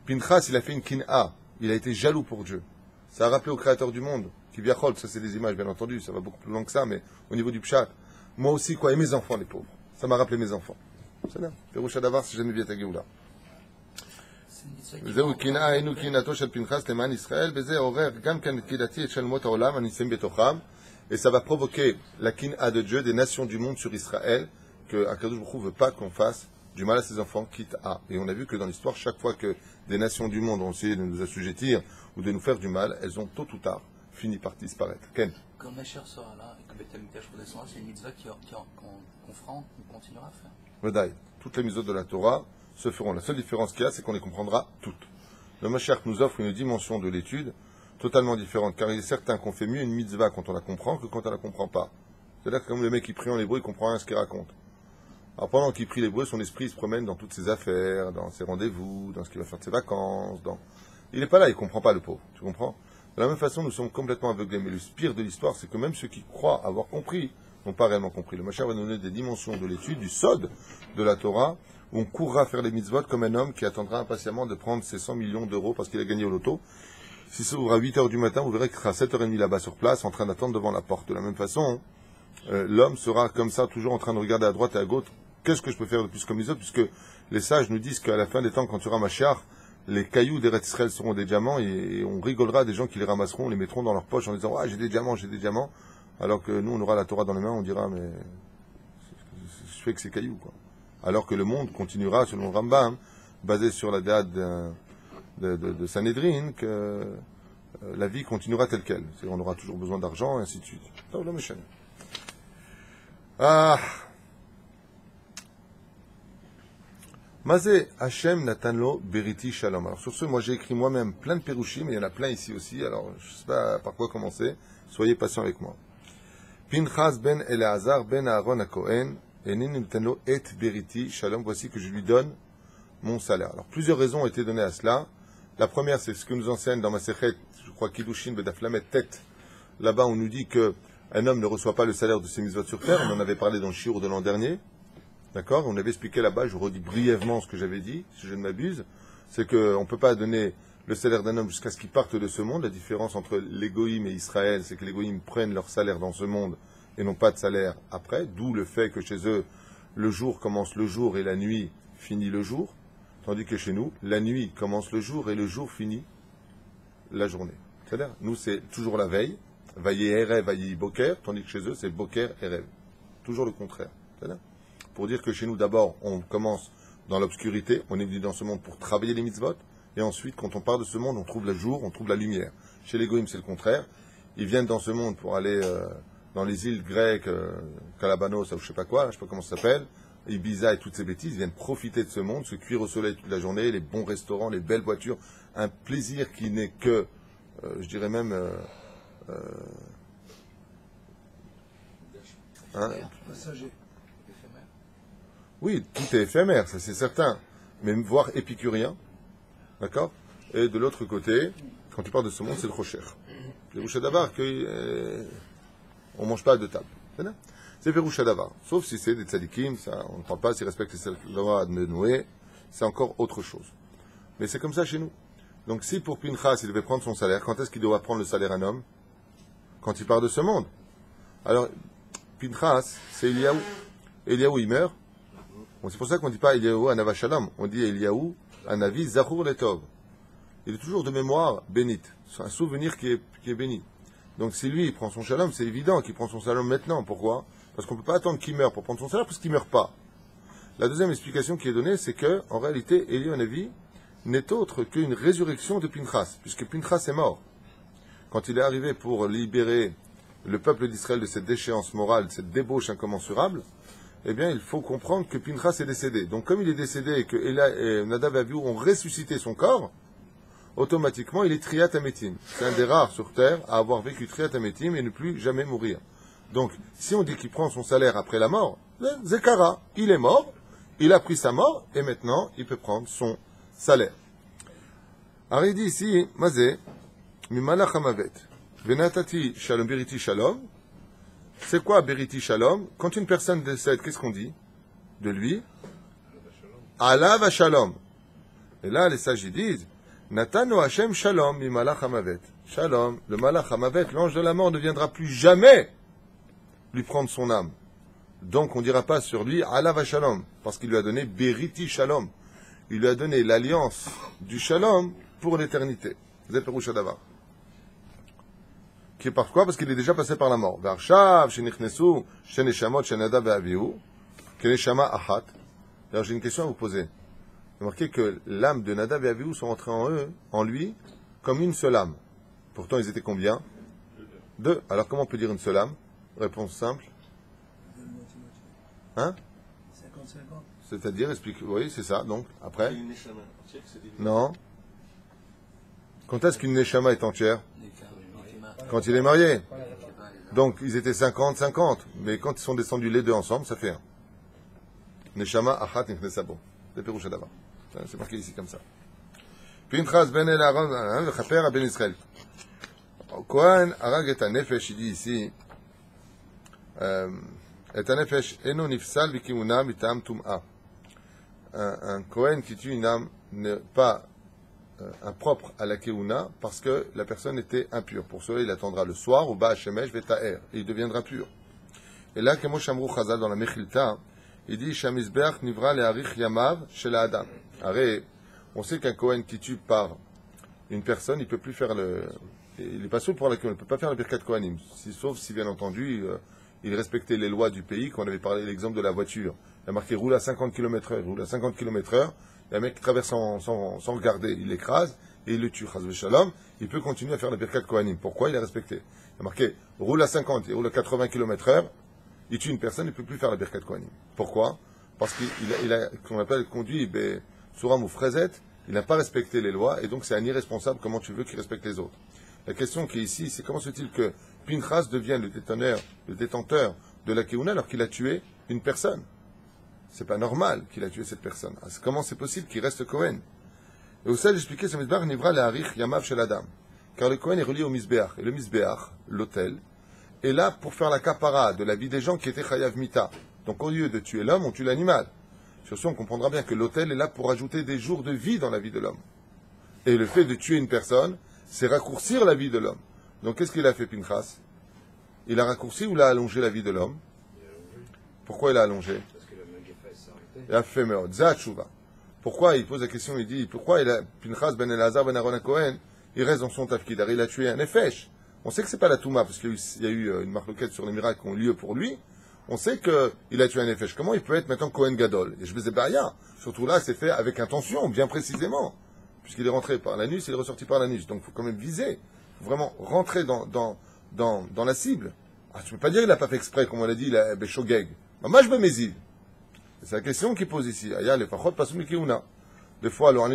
Pinchas, il a fait une kin'a, il a été jaloux pour Dieu. Ça a rappelé au créateur du monde, qui viachol, ça c'est des images bien entendu, ça va beaucoup plus loin que ça, mais au niveau du pshat, moi aussi quoi, et mes enfants les pauvres. Ça m'a rappelé mes enfants. C'est là. Péroucha d'avar, si jamais vient à Géoula. וזהו קנאה, היינו קנאתו של פנחס למען ישראל, וזה עורר גם כן קהילתי את שלמות העולם הנמצאים בתוכם, et ça va provoquer la kin'a de Dieu des nations du monde sur Israël, que Akadosh Baruch Hu veut pas qu'on fasse du mal à ses enfants, quitte à. Et on a vu que dans l'histoire, chaque fois que des nations du monde ont essayé de nous assujettir ou de nous faire du mal, elles ont tôt ou tard fini par disparaître. Ken. Quand Mashiach sera là et que Beth Amikdash redescendra, c'est une mitzvah qu'on fera, qu'on continuera à faire. Médaille. Toutes les mitzvot de la Torah se feront. La seule différence qu'il y a, c'est qu'on les comprendra toutes. Le Mashiach nous offre une dimension de l'étude totalement différente, car il est certain qu'on fait mieux une mitzvah quand on la comprend que quand on la comprend pas. C'est-à-dire que comme le mec qui prie en hébreu, il comprend rien ce qu'il raconte. Alors pendant qu'il prie l'hébreu, son esprit se promène dans toutes ses affaires, dans ses rendez-vous, dans ce qu'il va faire de ses vacances, Il n'est pas là, il ne comprend pas le pauvre, tu comprends? De la même façon, nous sommes complètement aveuglés, mais le pire de l'histoire, c'est que même ceux qui croient avoir compris, n'ont pas réellement compris. Le Mashiach va nous donner des dimensions de l'étude, du sod de la Torah, où on courra faire les mitzvot comme un homme qui attendra impatiemment de prendre ses 100 millions d'euros parce qu'il a gagné au loto. Si ça ouvre à 8h du matin, vous verrez qu'il sera à 7h30 là-bas sur place, en train d'attendre devant la porte. De la même façon, l'homme sera comme ça, toujours en train de regarder à droite et à gauche. Qu'est-ce que je peux faire de plus comme les autres? Puisque les sages nous disent qu'à la fin des temps, quand tu auras Mashiach, les cailloux d'Eretz Israël seront des diamants et on rigolera des gens qui les ramasseront, les mettront dans leur poche en disant « Ah, j'ai des diamants, alors que nous, on aura la Torah dans les mains, on dira « Mais je fais que ces cailloux, quoi. » Alors que le monde continuera, selon Rambam, basé sur la date de Sanhedrin, que la vie continuera telle qu'elle. On aura toujours besoin d'argent, et ainsi de suite. Ah. Mazé Hachem Natanlo Beriti Shalom. Alors sur ce, moi j'ai écrit moi-même plein de pérouchim, mais il y en a plein ici aussi, alors je ne sais pas par quoi commencer. Soyez patients avec moi. Pinchas ben Eleazar ben Aaron HaKohen, Enin Natanlo et Beriti Shalom. Voici que je lui donne mon salaire. Alors plusieurs raisons ont été données à cela. La première, c'est ce que nous enseigne dans ma Sechet, je crois Kiddushin Bedaflamet Tête. Là-bas, on nous dit que un homme ne reçoit pas le salaire de ses mitzvot sur terre. On en avait parlé dans le shiur de l'an dernier. D'accord? On avait expliqué là-bas, je redis brièvement ce que j'avais dit, si je ne m'abuse, c'est qu'on ne peut pas donner le salaire d'un homme jusqu'à ce qu'il parte de ce monde. La différence entre l'Égoïm et Israël, c'est que l'Égoïm prennent leur salaire dans ce monde et n'ont pas de salaire après, d'où le fait que chez eux, le jour commence le jour et la nuit finit le jour, tandis que chez nous, la nuit commence le jour et le jour finit la journée. C'est-à-dire, nous, c'est toujours la veille, vaillé erev, vaillé boker, tandis que chez eux, c'est boker erev. Toujours le contraire. C'est-à-dire, pour dire que chez nous, d'abord, on commence dans l'obscurité, on est venu dans ce monde pour travailler les mitzvot, et ensuite, quand on part de ce monde, on trouve le jour, on trouve la lumière. Chez les Goïms, c'est le contraire. Ils viennent dans ce monde pour aller dans les îles grecques, Calabanos, ou je sais pas quoi, je sais pas comment ça s'appelle, Ibiza et toutes ces bêtises, ils viennent profiter de ce monde, se cuire au soleil toute la journée, les bons restaurants, les belles voitures, un plaisir qui n'est que, je dirais même, Passager. oui, tout est éphémère, ça c'est certain, mais voire épicurien, d'accord? Et de l'autre côté, quand tu parles de ce monde, c'est le rocher. Les bouchées d'avar, on ne mange pas à deux tables. C'est Péroucha d'avar. Sauf si c'est des tzadikim, ça, on ne parle pas s'ils respectent les lois de Noé, c'est encore autre chose. Mais c'est comme ça chez nous. Donc si pour Pinchas, il devait prendre son salaire, quand est-ce qu'il doit prendre le salaire un homme? Quand il part de ce monde. Alors, Pinchas, c'est Eliaou. Eliaou, il meurt. Bon, c'est pour ça qu'on ne dit pas Eliaou Anava Shalom. On dit Eliaou Anavi Zahur Letov. Il est toujours de mémoire bénite. C'est un souvenir qui est béni. Donc si lui, il prend son shalom, c'est évident qu'il prend son shalom maintenant. Pourquoi? Parce qu'on ne peut pas attendre qu'il meure pour prendre son salaire, parce qu'il ne meurt pas. La deuxième explication qui est donnée, c'est que, en réalité, Eliaou Anavi n'est autre qu'une résurrection de Pinchas, puisque Pinchas est mort. Quand il est arrivé pour libérer le peuple d'Israël de cette déchéance morale, de cette débauche incommensurable, eh bien, il faut comprendre que Pinchas est décédé. Donc, comme il est décédé et que Nadav et Abihu ont ressuscité son corps, automatiquement, il est Triat Ametim. C'est un des rares sur terre à avoir vécu Triat Ametim et ne plus jamais mourir. Donc, si on dit qu'il prend son salaire après la mort, Zekara, il est mort, il a pris sa mort, et maintenant, il peut prendre son salaire. Alors, il dit ici, Mazé, Mimalach Hamavet, Venatati Shalom Beriti Shalom. C'est quoi Beriti Shalom? Quand une personne décède, qu'est-ce qu'on dit de lui? Alav Shalom. Et là, les sages disent, Natano Hashem Shalom, Mimalach Hamavet. Shalom, le Malach Hamavet, l'ange de la mort ne viendra plus jamais lui prendre son âme. Donc, on ne dira pas sur lui Alav Shalom, parce qu'il lui a donné Beriti Shalom. Il lui a donné l'alliance du Shalom pour l'éternité. Zeperush Adavar. Qui est par quoi? Parce qu'il est déjà passé par la mort. Varshav, Shenichnesu, Sheneshamot, Shenadav et Avihu, Keneshama Achat. Alors j'ai une question à vous poser. Remarquez que l'âme de Nadav et Avihu sont entrées en lui, comme une seule âme. Pourtant, ils étaient combien? Deux. Alors comment on peut dire une seule âme? Réponse simple. Hein? 50-50. C'est-à-dire, explique. Oui, c'est ça. Donc, après. Une neshama entière qui s'est divisée. Non. Quand est-ce qu'une Neshama est entière? Quand il est marié. Donc, ils étaient 50-50. Mais quand ils sont descendus les deux ensemble, ça fait un. Neshama achat nechnesabo. C'est Pérouche d'abord. C'est marqué ici comme ça. Pinchas ben el Aaron, le chaper à ben Israël. Kohen arag et nefesh, il dit ici, et nefesh eno nifsal bikimuna mitam tum'a. Un Kohen qui tue une âme n'est pas impropre à la keuna parce que la personne était impure. Pour cela, il attendra le soir au bas shemesh vetaer et il deviendra pur. Et là, comme Shamru Chazal dans la Mechilta, il dit Shamizbeach nivra le'arich yamav shel Adam. Arrête, on sait qu'un Kohen qui tue par une personne, il peut plus faire il n'est pas sûr pour la Kohen, il ne peut pas faire le Birkat Kohanim, sauf si bien entendu il respectait les lois du pays. Quand on avait parlé de l'exemple de la voiture, il a marqué roule à 50 km/h, roule à 50 km/h. Il y a un mec qui traverse sans regarder, il l'écrase et il le tue. Chazve Shalom, il peut continuer à faire le Birkat Kohanim. Pourquoi? Il a respecté. Il a marqué roule à 50, il roule à 80 km/h. Il tue une personne, il ne peut plus faire la Birkat Kohanim. Pourquoi? Parce qu'il a, qu'on appelle conduit Suram ou Frezet, il n'a pas respecté les lois, et donc c'est un irresponsable. Comment tu veux qu'il respecte les autres? La question qui est ici, c'est comment se fait-il que Pinchas devienne le détenteur de la Keuna alors qu'il a tué une personne? C'est pas normal qu'il a tué cette personne. Comment c'est possible qu'il reste Kohen? Et au sein j'expliquais, ce Mizbeach nivra le'arich yamav shel Adam. Car le Kohen est relié au Mizbeach. Et le Mizbeach, l'autel, est là pour faire la kapara de la vie des gens qui étaient chayav mita. Donc au lieu de tuer l'homme, on tue l'animal. Sur ce, on comprendra bien que l'autel est là pour ajouter des jours de vie dans la vie de l'homme. Et le fait de tuer une personne, c'est raccourcir la vie de l'homme. Donc qu'est-ce qu'il a fait Pinchas? Il a raccourci ou il a allongé la vie de l'homme? Pourquoi il a allongé? Parce que la Megeffa s'est arrêtée. Il a fait meurtre. Zatshuva. Pourquoi? Il pose la question, il dit, pourquoi Pinchas ben Elazar ben Aaron Cohen, il reste dans son tafkid? Il a tué un nefesh. On sait que c'est pas la Touma, parce qu'il y a eu une marloquette sur les miracles qui ont lieu pour lui. On sait qu'il a tué un nefesh. Comment il peut être maintenant Cohen Gadol? Et je me disais, bah rien. Surtout là, c'est fait avec intention, bien précisément. Puisqu'il est rentré par l'anus, il est ressorti par l'anus. Donc il faut quand même viser. Il faut vraiment rentrer dans la cible. Ah, tu peux pas dire qu'il n'a pas fait exprès, comme on l'a dit, il a Beshogeg. Bah, moi, je me mésile. C'est la question qu'il pose ici. Aya, les fachot pasum likiuna. Des fois, alors,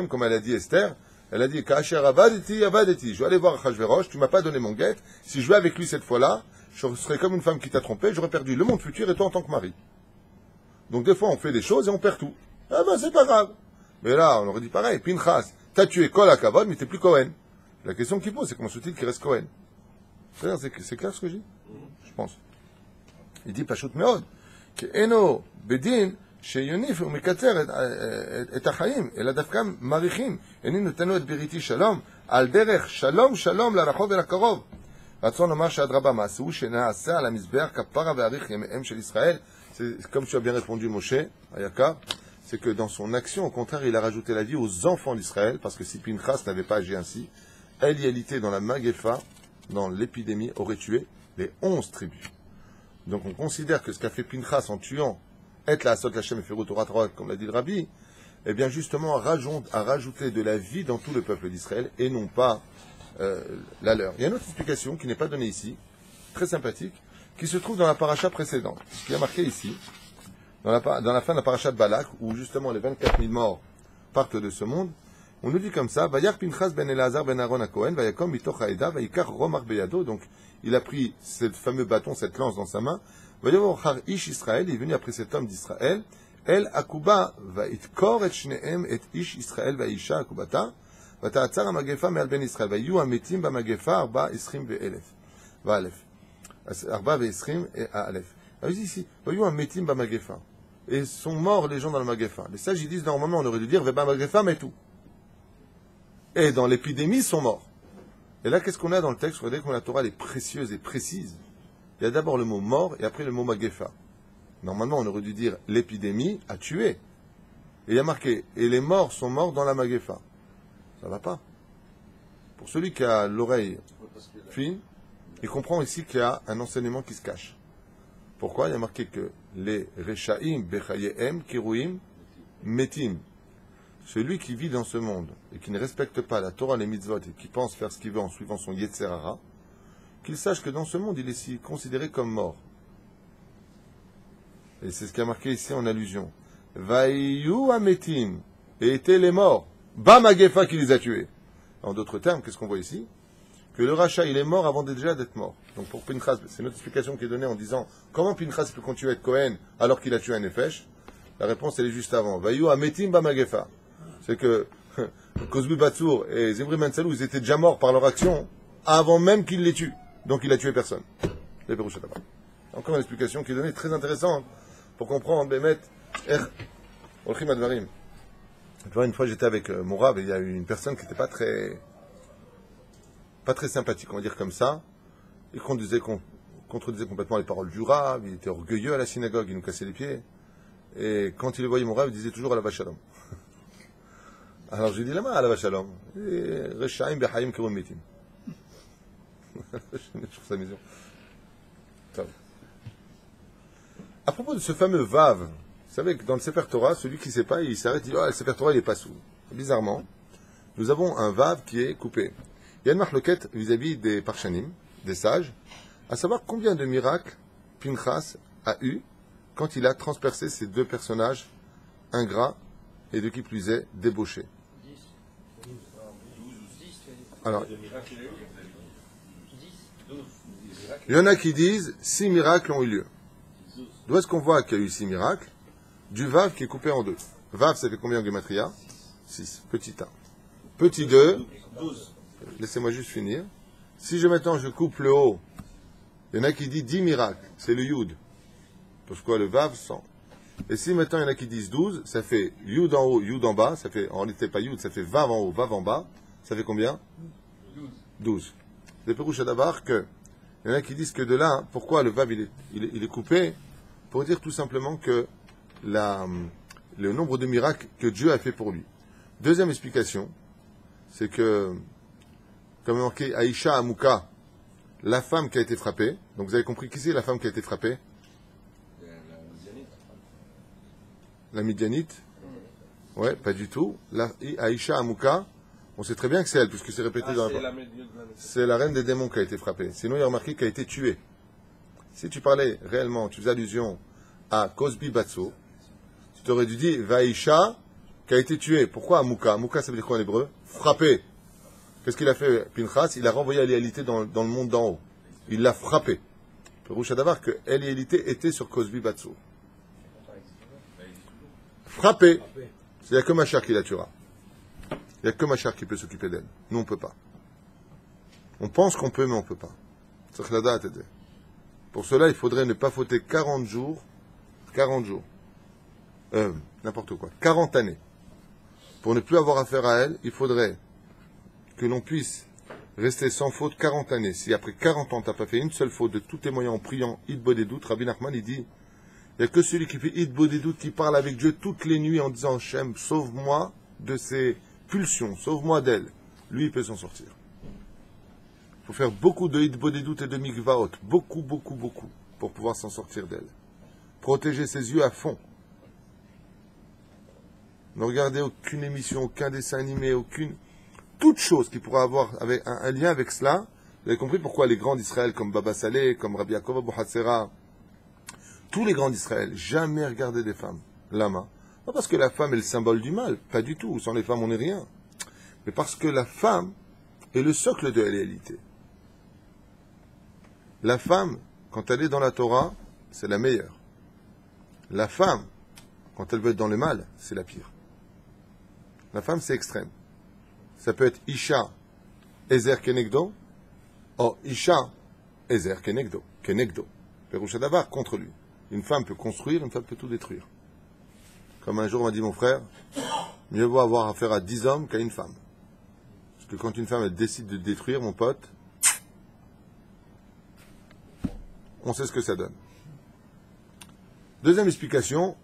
comme elle a dit Esther, elle a dit, Ka'asher avadeti, avadeti. Je vais aller voir Achashverosh, tu m'as pas donné mon guet. Si je vais avec lui cette fois-là, je serais comme une femme qui t'a trompé, j'aurais perdu le monde futur et toi en tant que mari. Donc, des fois, on fait des choses et on perd tout. Ah ben, c'est pas grave. Mais là, on aurait dit pareil, Pinchas, t'as tué Kol HaKavod, mais t'es plus Cohen. La question qu'il pose, c'est comment se fait-il qu'il reste Cohen? C'est clair ce que je dis? Je pense. Il dit, Pashut Meod, que Eno Bedin, שיוניף ומקצר את החיים, אלא דווקא מעריכים. הנה נתנו את בריתי שלום, על דרך שלום שלום לרחוק ולקרוב. רצון לומר שאדרבה, מעשהו שנעשה על המזבח כפרה ואריך ימיהם של ישראל. C'est comme tu as bien répondu Moshe, Ayakar, c'est que dans son action, au contraire, il a rajouté la vie aux enfants d'Israël, parce que si Pinchas n'avait pas agi ainsi, Elialité dans la Magéfa, dans l'épidémie, aurait tué les 11 tribus. Donc on considère que ce qu'a fait Pinchas en tuant Et la Asot Lachem et Ferut Torah Torah, comme l'a dit le Rabbi, eh bien justement a rajouté de la vie dans tout le peuple d'Israël et non pas la leur. Il y a une autre explication qui n'est pas donnée ici, très sympathique, qui se trouve dans la paracha précédente, qui est marqué ici, dans la fin de la paracha de Balak, où justement les 24 000 morts partent de ce monde. On nous dit comme ça, Vayar Pinchas ben Elazar ben Aaron HaKohen, Vayakom mitoch ha'eda, Vayikar romar beyado. Donc il a pris ce fameux bâton, cette lance dans sa main. Vayavar ish Israël, il est venu après cet homme d'Israël. El akuba vayitkor et shneem et ish Israël vaisha akubata. Vata'atzar ha'magefa me'al ben Israël. Vayu ha'metim ba'magefa arba isrim ve'elef. Va'alef. Arba ve'isrim et a'alef. Alors ici, Vayu ha'metim ba'magefa. Et sont morts les gens dans le magefa. Les sages ils disent normalement on aurait dû dire ve'ba magefa mais tout. Et dans l'épidémie, ils sont morts. Et là, qu'est-ce qu'on a dans le texte? Regardez comme la Torah elle est précieuse et précise. Il y a d'abord le mot mort et après le mot magefa. Normalement, on aurait dû dire l'épidémie a tué. Et il y a marqué, et les morts sont morts dans la magefa. Ça va pas. Pour celui qui a l'oreille fine, il comprend ici qu'il y a un enseignement qui se cache. Pourquoi? Il y a marqué que les rechaim bechayehem kiruim metim. Celui qui vit dans ce monde et qui ne respecte pas la Torah, les mitzvot et qui pense faire ce qu'il veut en suivant son Yetzer Hara, qu'il sache que dans ce monde, il est considéré comme mort. Et c'est ce qui a marqué ici en allusion. Vaïyu ametim, et étaient les morts. Ba magefa qui les a tués. En d'autres termes, qu'est-ce qu'on voit ici? Que le rachat, il est mort avant déjà d'être mort. Donc pour Pinchas, c'est une autre explication qui est donnée en disant comment Pinchas peut continuer à être Kohen alors qu'il a tué un Nefesh? La réponse, elle est juste avant. Vaïyu ametim ba magefa. C'est que Cosby Batsour et Zimri Mansalou, ils étaient déjà morts par leur action avant même qu'il les tue. Donc il a tué personne. Encore une explication qui est donnée très intéressante pour comprendre Bémet. Olchim Advarim. Une fois j'étais avec mon Rav et il y a eu une personne qui n'était pas très sympathique, on va dire comme ça. Il contredisait complètement les paroles du Rav, il était orgueilleux à la synagogue, il nous cassait les pieds. Et quand il voyait mon Rav, il disait toujours à la Vachalom. Alors je lui dis là-bas, à la Vachalom. Rechaim bechaim kirum mitim. Je trouve ça maison. À propos de ce fameux Vav, vous savez que dans le Sefer Torah, celui qui ne sait pas, il s'arrête, il dit le Sefer Torah, il n'est pas sous. Bizarrement, nous avons un Vav qui est coupé. Il y a une marloquette vis-à-vis des Parshanim, des sages, à savoir combien de miracles Pinchas a eu quand il a transpercé ces deux personnages ingrats et de qui plus est débauchés. Alors, il y en a qui disent 6 miracles ont eu lieu. D'où est-ce qu'on voit qu'il y a eu 6 miracles? Du Vav qui est coupé en deux. Vav, ça fait combien en Gematria? 6. Petit 1. Petit 2. 12. Laissez-moi juste finir. Si maintenant je coupe le haut, il y en a qui disent 10 miracles. C'est le Yud. Pourquoi le Vav 100. Et si maintenant il y en a qui disent 12, ça fait Yud en haut, Yud en bas. Ça fait, en réalité pas Yud, ça fait Vav en haut, Vav en bas. Ça fait combien? 12. Les Pérouches d'abord que il y en a qui disent que de là, pourquoi le Vav il est coupé? Pour dire tout simplement que le nombre de miracles que Dieu a fait pour lui. Deuxième explication, c'est que, comme marqué Aïcha Amouka, la femme qui a été frappée, donc vous avez compris qui c'est la femme qui a été frappée? La Midianite? Ouais, pas du tout. Aïcha Amouka, on sait très bien que c'est elle, puisque c'est répété dans la... C'est la reine des démons qui a été frappée. Sinon, il y a remarqué qu'elle a été tuée. Si tu parlais réellement, tu faisais allusion à Cosby Batso, tu t'aurais dû dire Vaïcha qui a été tuée. Pourquoi Amouka? Amouka, ça veut dire quoi en hébreu? Frappé. Qu'est-ce qu'il a fait Pinchas? Il a renvoyé Elialité dans le monde d'en haut. Il l'a frappé. Perouche d'avoir que Elialité était sur Cosby Batso. Frappé. Il n'y a que Machar qui la tuera. Il n'y a que Machar qui peut s'occuper d'elle. Nous, on ne peut pas. On pense qu'on peut, mais on ne peut pas. Pour cela, il faudrait ne pas fauter 40 jours. 40 jours. n'importe quoi, 40 années, pour ne plus avoir affaire à elle, il faudrait que l'on puisse rester sans faute 40 années. Si après 40 ans, tu n'as pas fait une seule faute de tous tes moyens en priant, Id Bodedut, Rabbi Nachman, il dit, il n'y a que celui qui fait Id Bodedut, qui parle avec Dieu toutes les nuits en disant, Shem, sauve-moi de ces pulsions, sauve-moi d'elle. Lui, il peut s'en sortir. Il faut faire beaucoup de Id Bodedut et de Mikvaot, beaucoup, pour pouvoir s'en sortir d'elle. Protéger ses yeux à fond. Ne regardez aucune émission, aucun dessin animé, toute chose qui pourra avoir avec un lien avec cela. Vous avez compris pourquoi les grands d'Israël, comme Baba Saleh, comme Rabbi Yaakov Abu Hatzera, tous les grands d'Israël, jamais regardaient des femmes. Lama. Pas parce que la femme est le symbole du mal, pas du tout. Sans les femmes, on n'est rien. Mais parce que la femme est le socle de la réalité. La femme, quand elle est dans la Torah, c'est la meilleure. La femme, quand elle veut être dans le mal, c'est la pire. La femme, c'est extrême. Ça peut être Isha, Ezer Kenegdo, ou Isha, Ezer Kenegdo, Perusha Davar, contre lui. Une femme peut construire, une femme peut tout détruire. Comme un jour m'a dit mon frère, mieux vaut avoir affaire à 10 hommes qu'à une femme. Parce que quand une femme elle décide de détruire, mon pote, on sait ce que ça donne. Deuxième explication,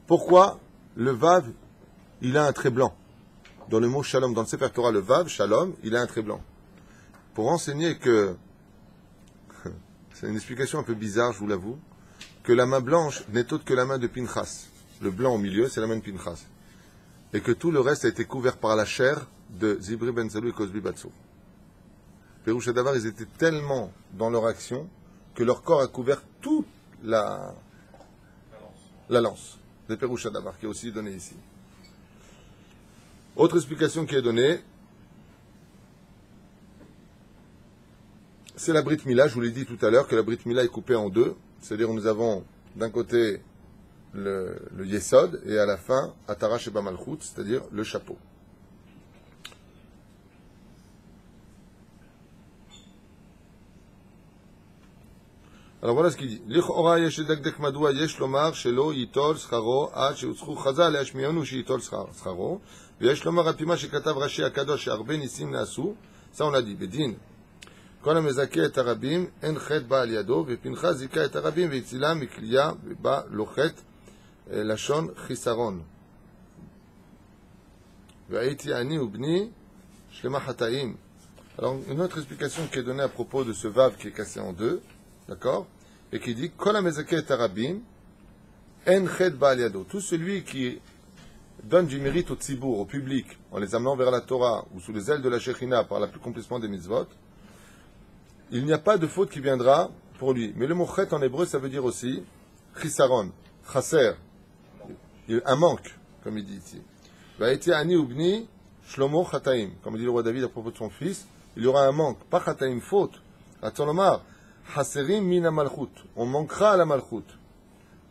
pourquoi le Vav, il a un trait blanc. Dans le mot Shalom, dans le Sefer Torah, le Vav, Shalom, il a un trait blanc. Pour enseigner que, c'est une explication un peu bizarre, je vous l'avoue, que la main blanche n'est autre que la main de Pinchas. Le blanc au milieu, c'est la main de Pinchas. Et que tout le reste a été couvert par la chair de Zibri Ben Salou et Cosbi Batsou. Pérouche et Davar, ils étaient tellement dans leur action que leur corps a couvert toute la lance de Pérouche et Davar, qui est aussi donnée ici. Autre explication qui est donnée, c'est la Brit Mila. Je vous l'ai dit tout à l'heure que la Brit Mila est coupée en deux. C'est-à-dire nous avons d'un côté le Yesod et à la fin Atara Sheba Malchut, c'est-à-dire le chapeau. Alors voilà ce qu'il dit. Lichora yesh ledakdek madua yesh lomar shelo yitol scharo ad sheutzchu chazal leashmionu sheyitol scharo veyesh lomar apima shekatav Rashi Akadosh sheharbe nisim naasu. Ça on l'a dit. Bedin. כל המזכה את הרבים, אין חטא בא על ידו, ופנחס זיכה את הרבים והצילם מכלייה ובא לוחת לשון חיסרון. והייתי אני ובני שלמה חטאים. Alors, une autre explication qui est donnée à propos de ce vav qui est cassé en deux, d'accord, et qui dit, כל המזכה את הרבים, אין חטא בא על ידו. Tout celui qui donne du mérite au tzibour, au public, en les amenant vers la Torah, ou sous les ailes de la Shekhinah, par l'accomplissement des mitzvot, il n'y a pas de faute qui viendra pour lui. Mais le mot chet en hébreu, ça veut dire aussi chisaron, chaser, un manque, comme il dit ici. Va'eti ani ubni shlomo chataim, comme dit le roi David à propos de son fils, il y aura un manque, pas chataim, faute. Atzolomar, chaserim min malchut, on manquera à la malchut.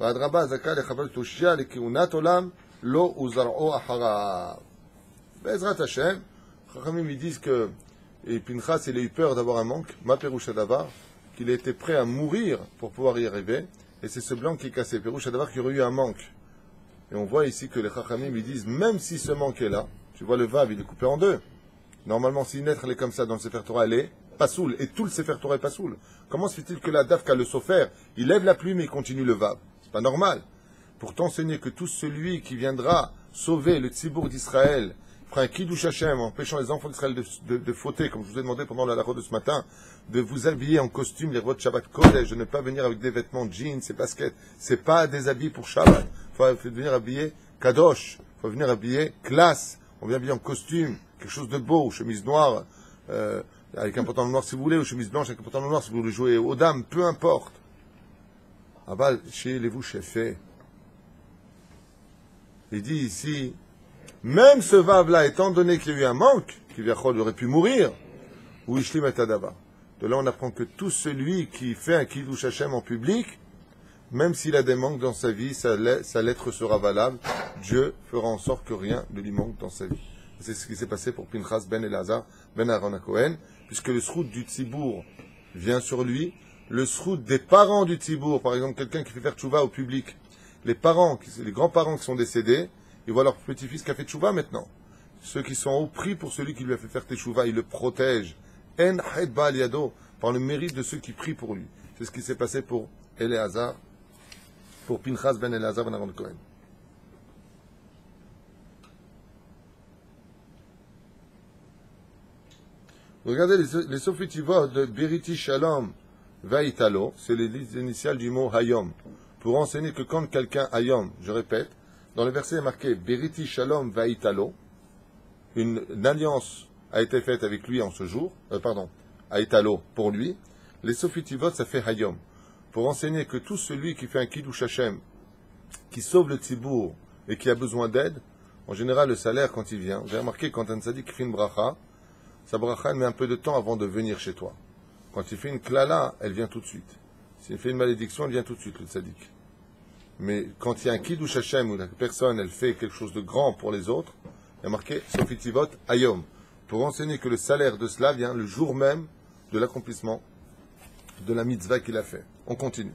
Va'adraba zaka lechabel toshia lekiunat olam lo uzar'o acharav. Be'ezrat Hashem, Chachamim ils disent que et Pinchas, il a eu peur d'avoir un manque, ma Péroucha Davar, qu'il était prêt à mourir pour pouvoir y arriver, et c'est ce blanc qui est cassé. Péroucha Davar qui aurait eu un manque. Et on voit ici que les Chachamim lui disent, même si ce manque est là, tu vois le Vav, il est coupé en deux. Normalement, si une lettre elle est comme ça dans le Sefer Torah, elle est pas soule, et tout le Sefer Torah est pas soule. Comment se fait-il que la Dafka, le Sofer, il lève la plume et il continue le Vav? C'est pas normal. Pour t'enseigner que tout celui qui viendra sauver le Tzibour d'Israël, un Kiddush Hashem, en empêchant les enfants d'Israël de fauter, comme je vous ai demandé pendant la halakha de ce matin, de vous habiller en costume, les rois de Shabbat Kodesh, de ne pas venir avec des vêtements de jeans et baskets. C'est pas des habits pour Shabbat. Il faut venir habiller Kadosh. Il faut venir habiller classe. On vient habiller en costume, quelque chose de beau, chemise noire, avec un pantalon noir si vous voulez, ou chemise blanche avec un pantalon noir si vous voulez jouer aux dames, peu importe. Ah bah, chez les vous, chef. Il dit ici, même ce vav-là, étant donné qu'il y a eu un manque, qu'il aurait pu mourir, ou Ishlim et Adaba. De là, on apprend que tout celui qui fait un Kiddush Hashem en public, même s'il a des manques dans sa vie, sa lettre sera valable. Dieu fera en sorte que rien ne lui manque dans sa vie. C'est ce qui s'est passé pour Pinchas ben Elazar ben Aaron HaKohen, puisque le srout du Tzibour vient sur lui, le srout des parents du Tzibour, par exemple quelqu'un qui fait faire tchouva au public, les parents, les grands-parents qui sont décédés, ils voient leur petit-fils qui a fait tchouva maintenant. Ceux qui sont au prix pour celui qui lui a fait faire tchouva, ils le protègent. En haïd ba'al yado, par le mérite de ceux qui prient pour lui. C'est ce qui s'est passé pour Éléazar, pour Pinchas ben Éléazar ben Aaron Cohen. Regardez les Sofitivot de Beriti Shalom Vaitalo, c'est les initiales du mot Hayom, pour enseigner que quand quelqu'un Hayom, je répète, dans le verset est marqué Beriti Shalom Vaitalo, une alliance a été faite avec lui en ce jour, Haitalo pour lui, les Sofitivot ça fait Hayom, pour enseigner que tout celui qui fait un Kiddush Hashem, qui sauve le Tzibour et qui a besoin d'aide, en général le salaire quand il vient, vous avez remarqué quand un tzaddik fait une bracha, sa bracha elle met un peu de temps avant de venir chez toi. Quand il fait une klala, elle vient tout de suite. S'il fait une malédiction, elle vient tout de suite, le tzaddik. Mais quand il y a un kiddush Hashem où la personne elle fait quelque chose de grand pour les autres, il y a marqué Sofitivot Hayom, pour enseigner que le salaire de cela vient le jour même de l'accomplissement de la mitzvah qu'il a fait. On continue.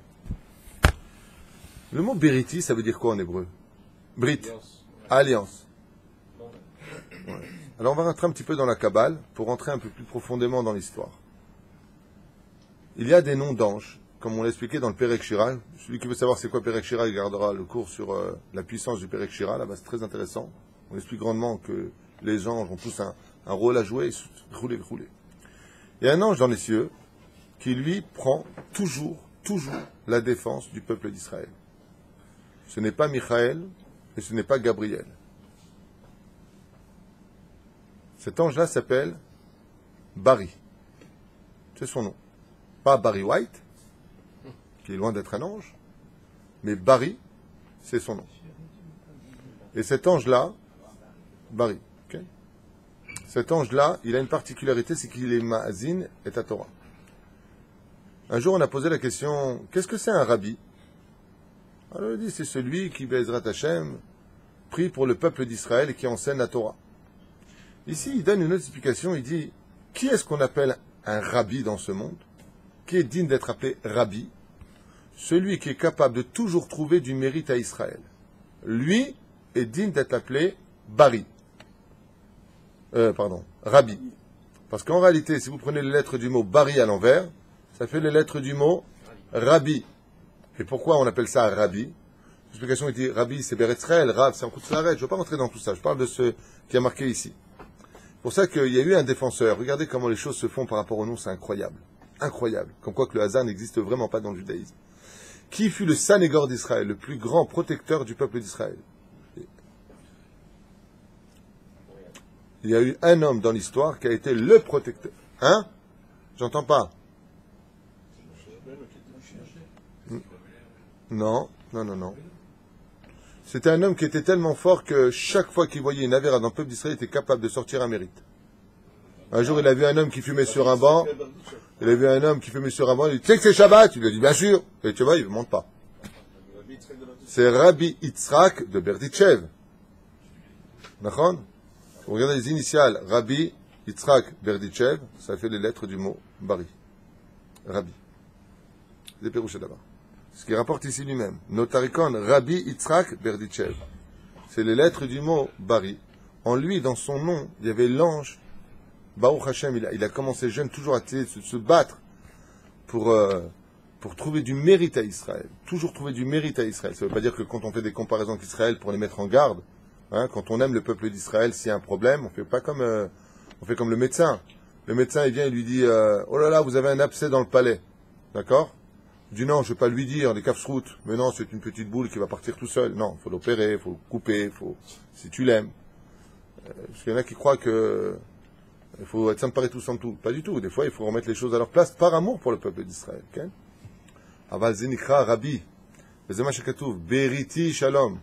Le mot Beriti, ça veut dire quoi en hébreu? Brit, alliance. Ouais. Alors on va rentrer un petit peu dans la Kabbale pour rentrer un peu plus profondément dans l'histoire. Il y a des noms d'anges, comme on l'a expliqué dans le Perek Shira. Celui qui veut savoir c'est quoi Perek Shira, il gardera le cours sur la puissance du Perek Shira. Là-bas, c'est très intéressant. On explique grandement que les anges ont tous un rôle à jouer. Il y a un ange dans les cieux qui, lui, prend toujours la défense du peuple d'Israël. Ce n'est pas Michaël et ce n'est pas Gabriel. Cet ange-là s'appelle Bari. C'est son nom. Pas Barry White, qui est loin d'être un ange, mais Bari, c'est son nom. Et cet ange-là, Bari, okay, cet ange-là, il a une particularité, c'est qu'il est Ma'azin et à Torah. Un jour, on a posé la question, qu'est-ce que c'est un rabbi? Alors, il dit, c'est celui qui, Be'ezrat Hashem, prie pour le peuple d'Israël et qui enseigne la Torah. Ici, il donne une autre explication, il dit, qui est-ce qu'on appelle un rabbi dans ce monde? Qui est digne d'être appelé rabbi? Celui qui est capable de toujours trouver du mérite à Israël. Lui est digne d'être appelé Bari. Rabbi. Parce qu'en réalité, si vous prenez les lettres du mot Bari à l'envers, ça fait les lettres du mot Rabbi. Et pourquoi on appelle ça Rabbi? L'explication est dit, Rabbi, c'est Beretzraël, Rav, c'est un coup de s'arrête. Je ne veux pas rentrer dans tout ça. Je parle de ce qui a marqué ici. C'est pour ça qu'il y a eu un défenseur. Regardez comment les choses se font par rapport au nom, c'est incroyable. Incroyable. Comme quoi que le hasard n'existe vraiment pas dans le judaïsme. Qui fut le Sanégor d'Israël, le plus grand protecteur du peuple d'Israël? Il y a eu un homme dans l'histoire qui a été le protecteur. Hein? J'entends pas. Non. C'était un homme qui était tellement fort que chaque fois qu'il voyait une avéra dans le peuple d'Israël, il était capable de sortir un mérite. Un jour, il a vu un homme qui fumait sur un banc. Il a vu un homme qui fumait sur un banc. Il dit, tu sais que c'est Shabbat? Il lui a dit, bien sûr. Et tu vois, il ne monte pas. C'est Rabbi Yitzhak de Berditchev. D'accord? Vous regardez les initiales. Rabbi Yitzhak Berditchev. Ça fait les lettres du mot Bari. Rabbi. C'est Pérouché d'abord. Ce qu'il rapporte ici lui-même. Notarikon, Rabbi Yitzhak Berditchev. C'est les lettres du mot Bari. En lui, dans son nom, il y avait l'ange. Baruch Hashem, il a commencé jeune toujours à se battre pour trouver du mérite à Israël. Toujours trouver du mérite à Israël. Ça ne veut pas dire que quand on fait des comparaisons avec Israël pour les mettre en garde, hein, quand on aime le peuple d'Israël, s'il y a un problème, on fait comme le médecin. Le médecin, il vient et lui dit oh là là, vous avez un abcès dans le palais. D'accord? Il dit non, je ne vais pas lui dire, des kafsroutes. Mais non, c'est une petite boule qui va partir tout seul. Non, il faut l'opérer, il faut le couper, si tu l'aimes. Parce qu'il y en a qui croient que il faut être sympa et tout sans tout. Pas du tout. Des fois, il faut remettre les choses à leur place par amour pour le peuple d'Israël. Aval Zenikra Rabbi. Beriti Shalom.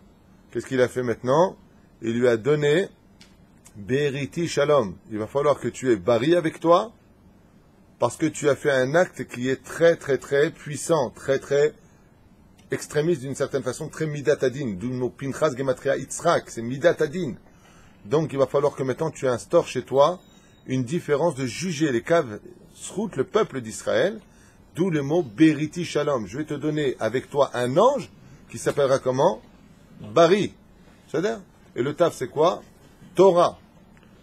Qu'est-ce qu'il a fait maintenant? Il lui a donné Beriti Shalom. Il va falloir que tu aies Bari avec toi parce que tu as fait un acte qui est très, très, très puissant, très, très extrémiste d'une certaine façon, très midatadin. D'où le mot Pinchas Gematria Yitzhak. C'est midatadin. Donc, il va falloir que maintenant tu instaures chez toi une différence de juger les caves, le peuple d'Israël, d'où le mot Beriti Shalom. Je vais te donner avec toi un ange qui s'appellera comment? Bari. C'est-à-dire, et le taf, c'est quoi? Torah.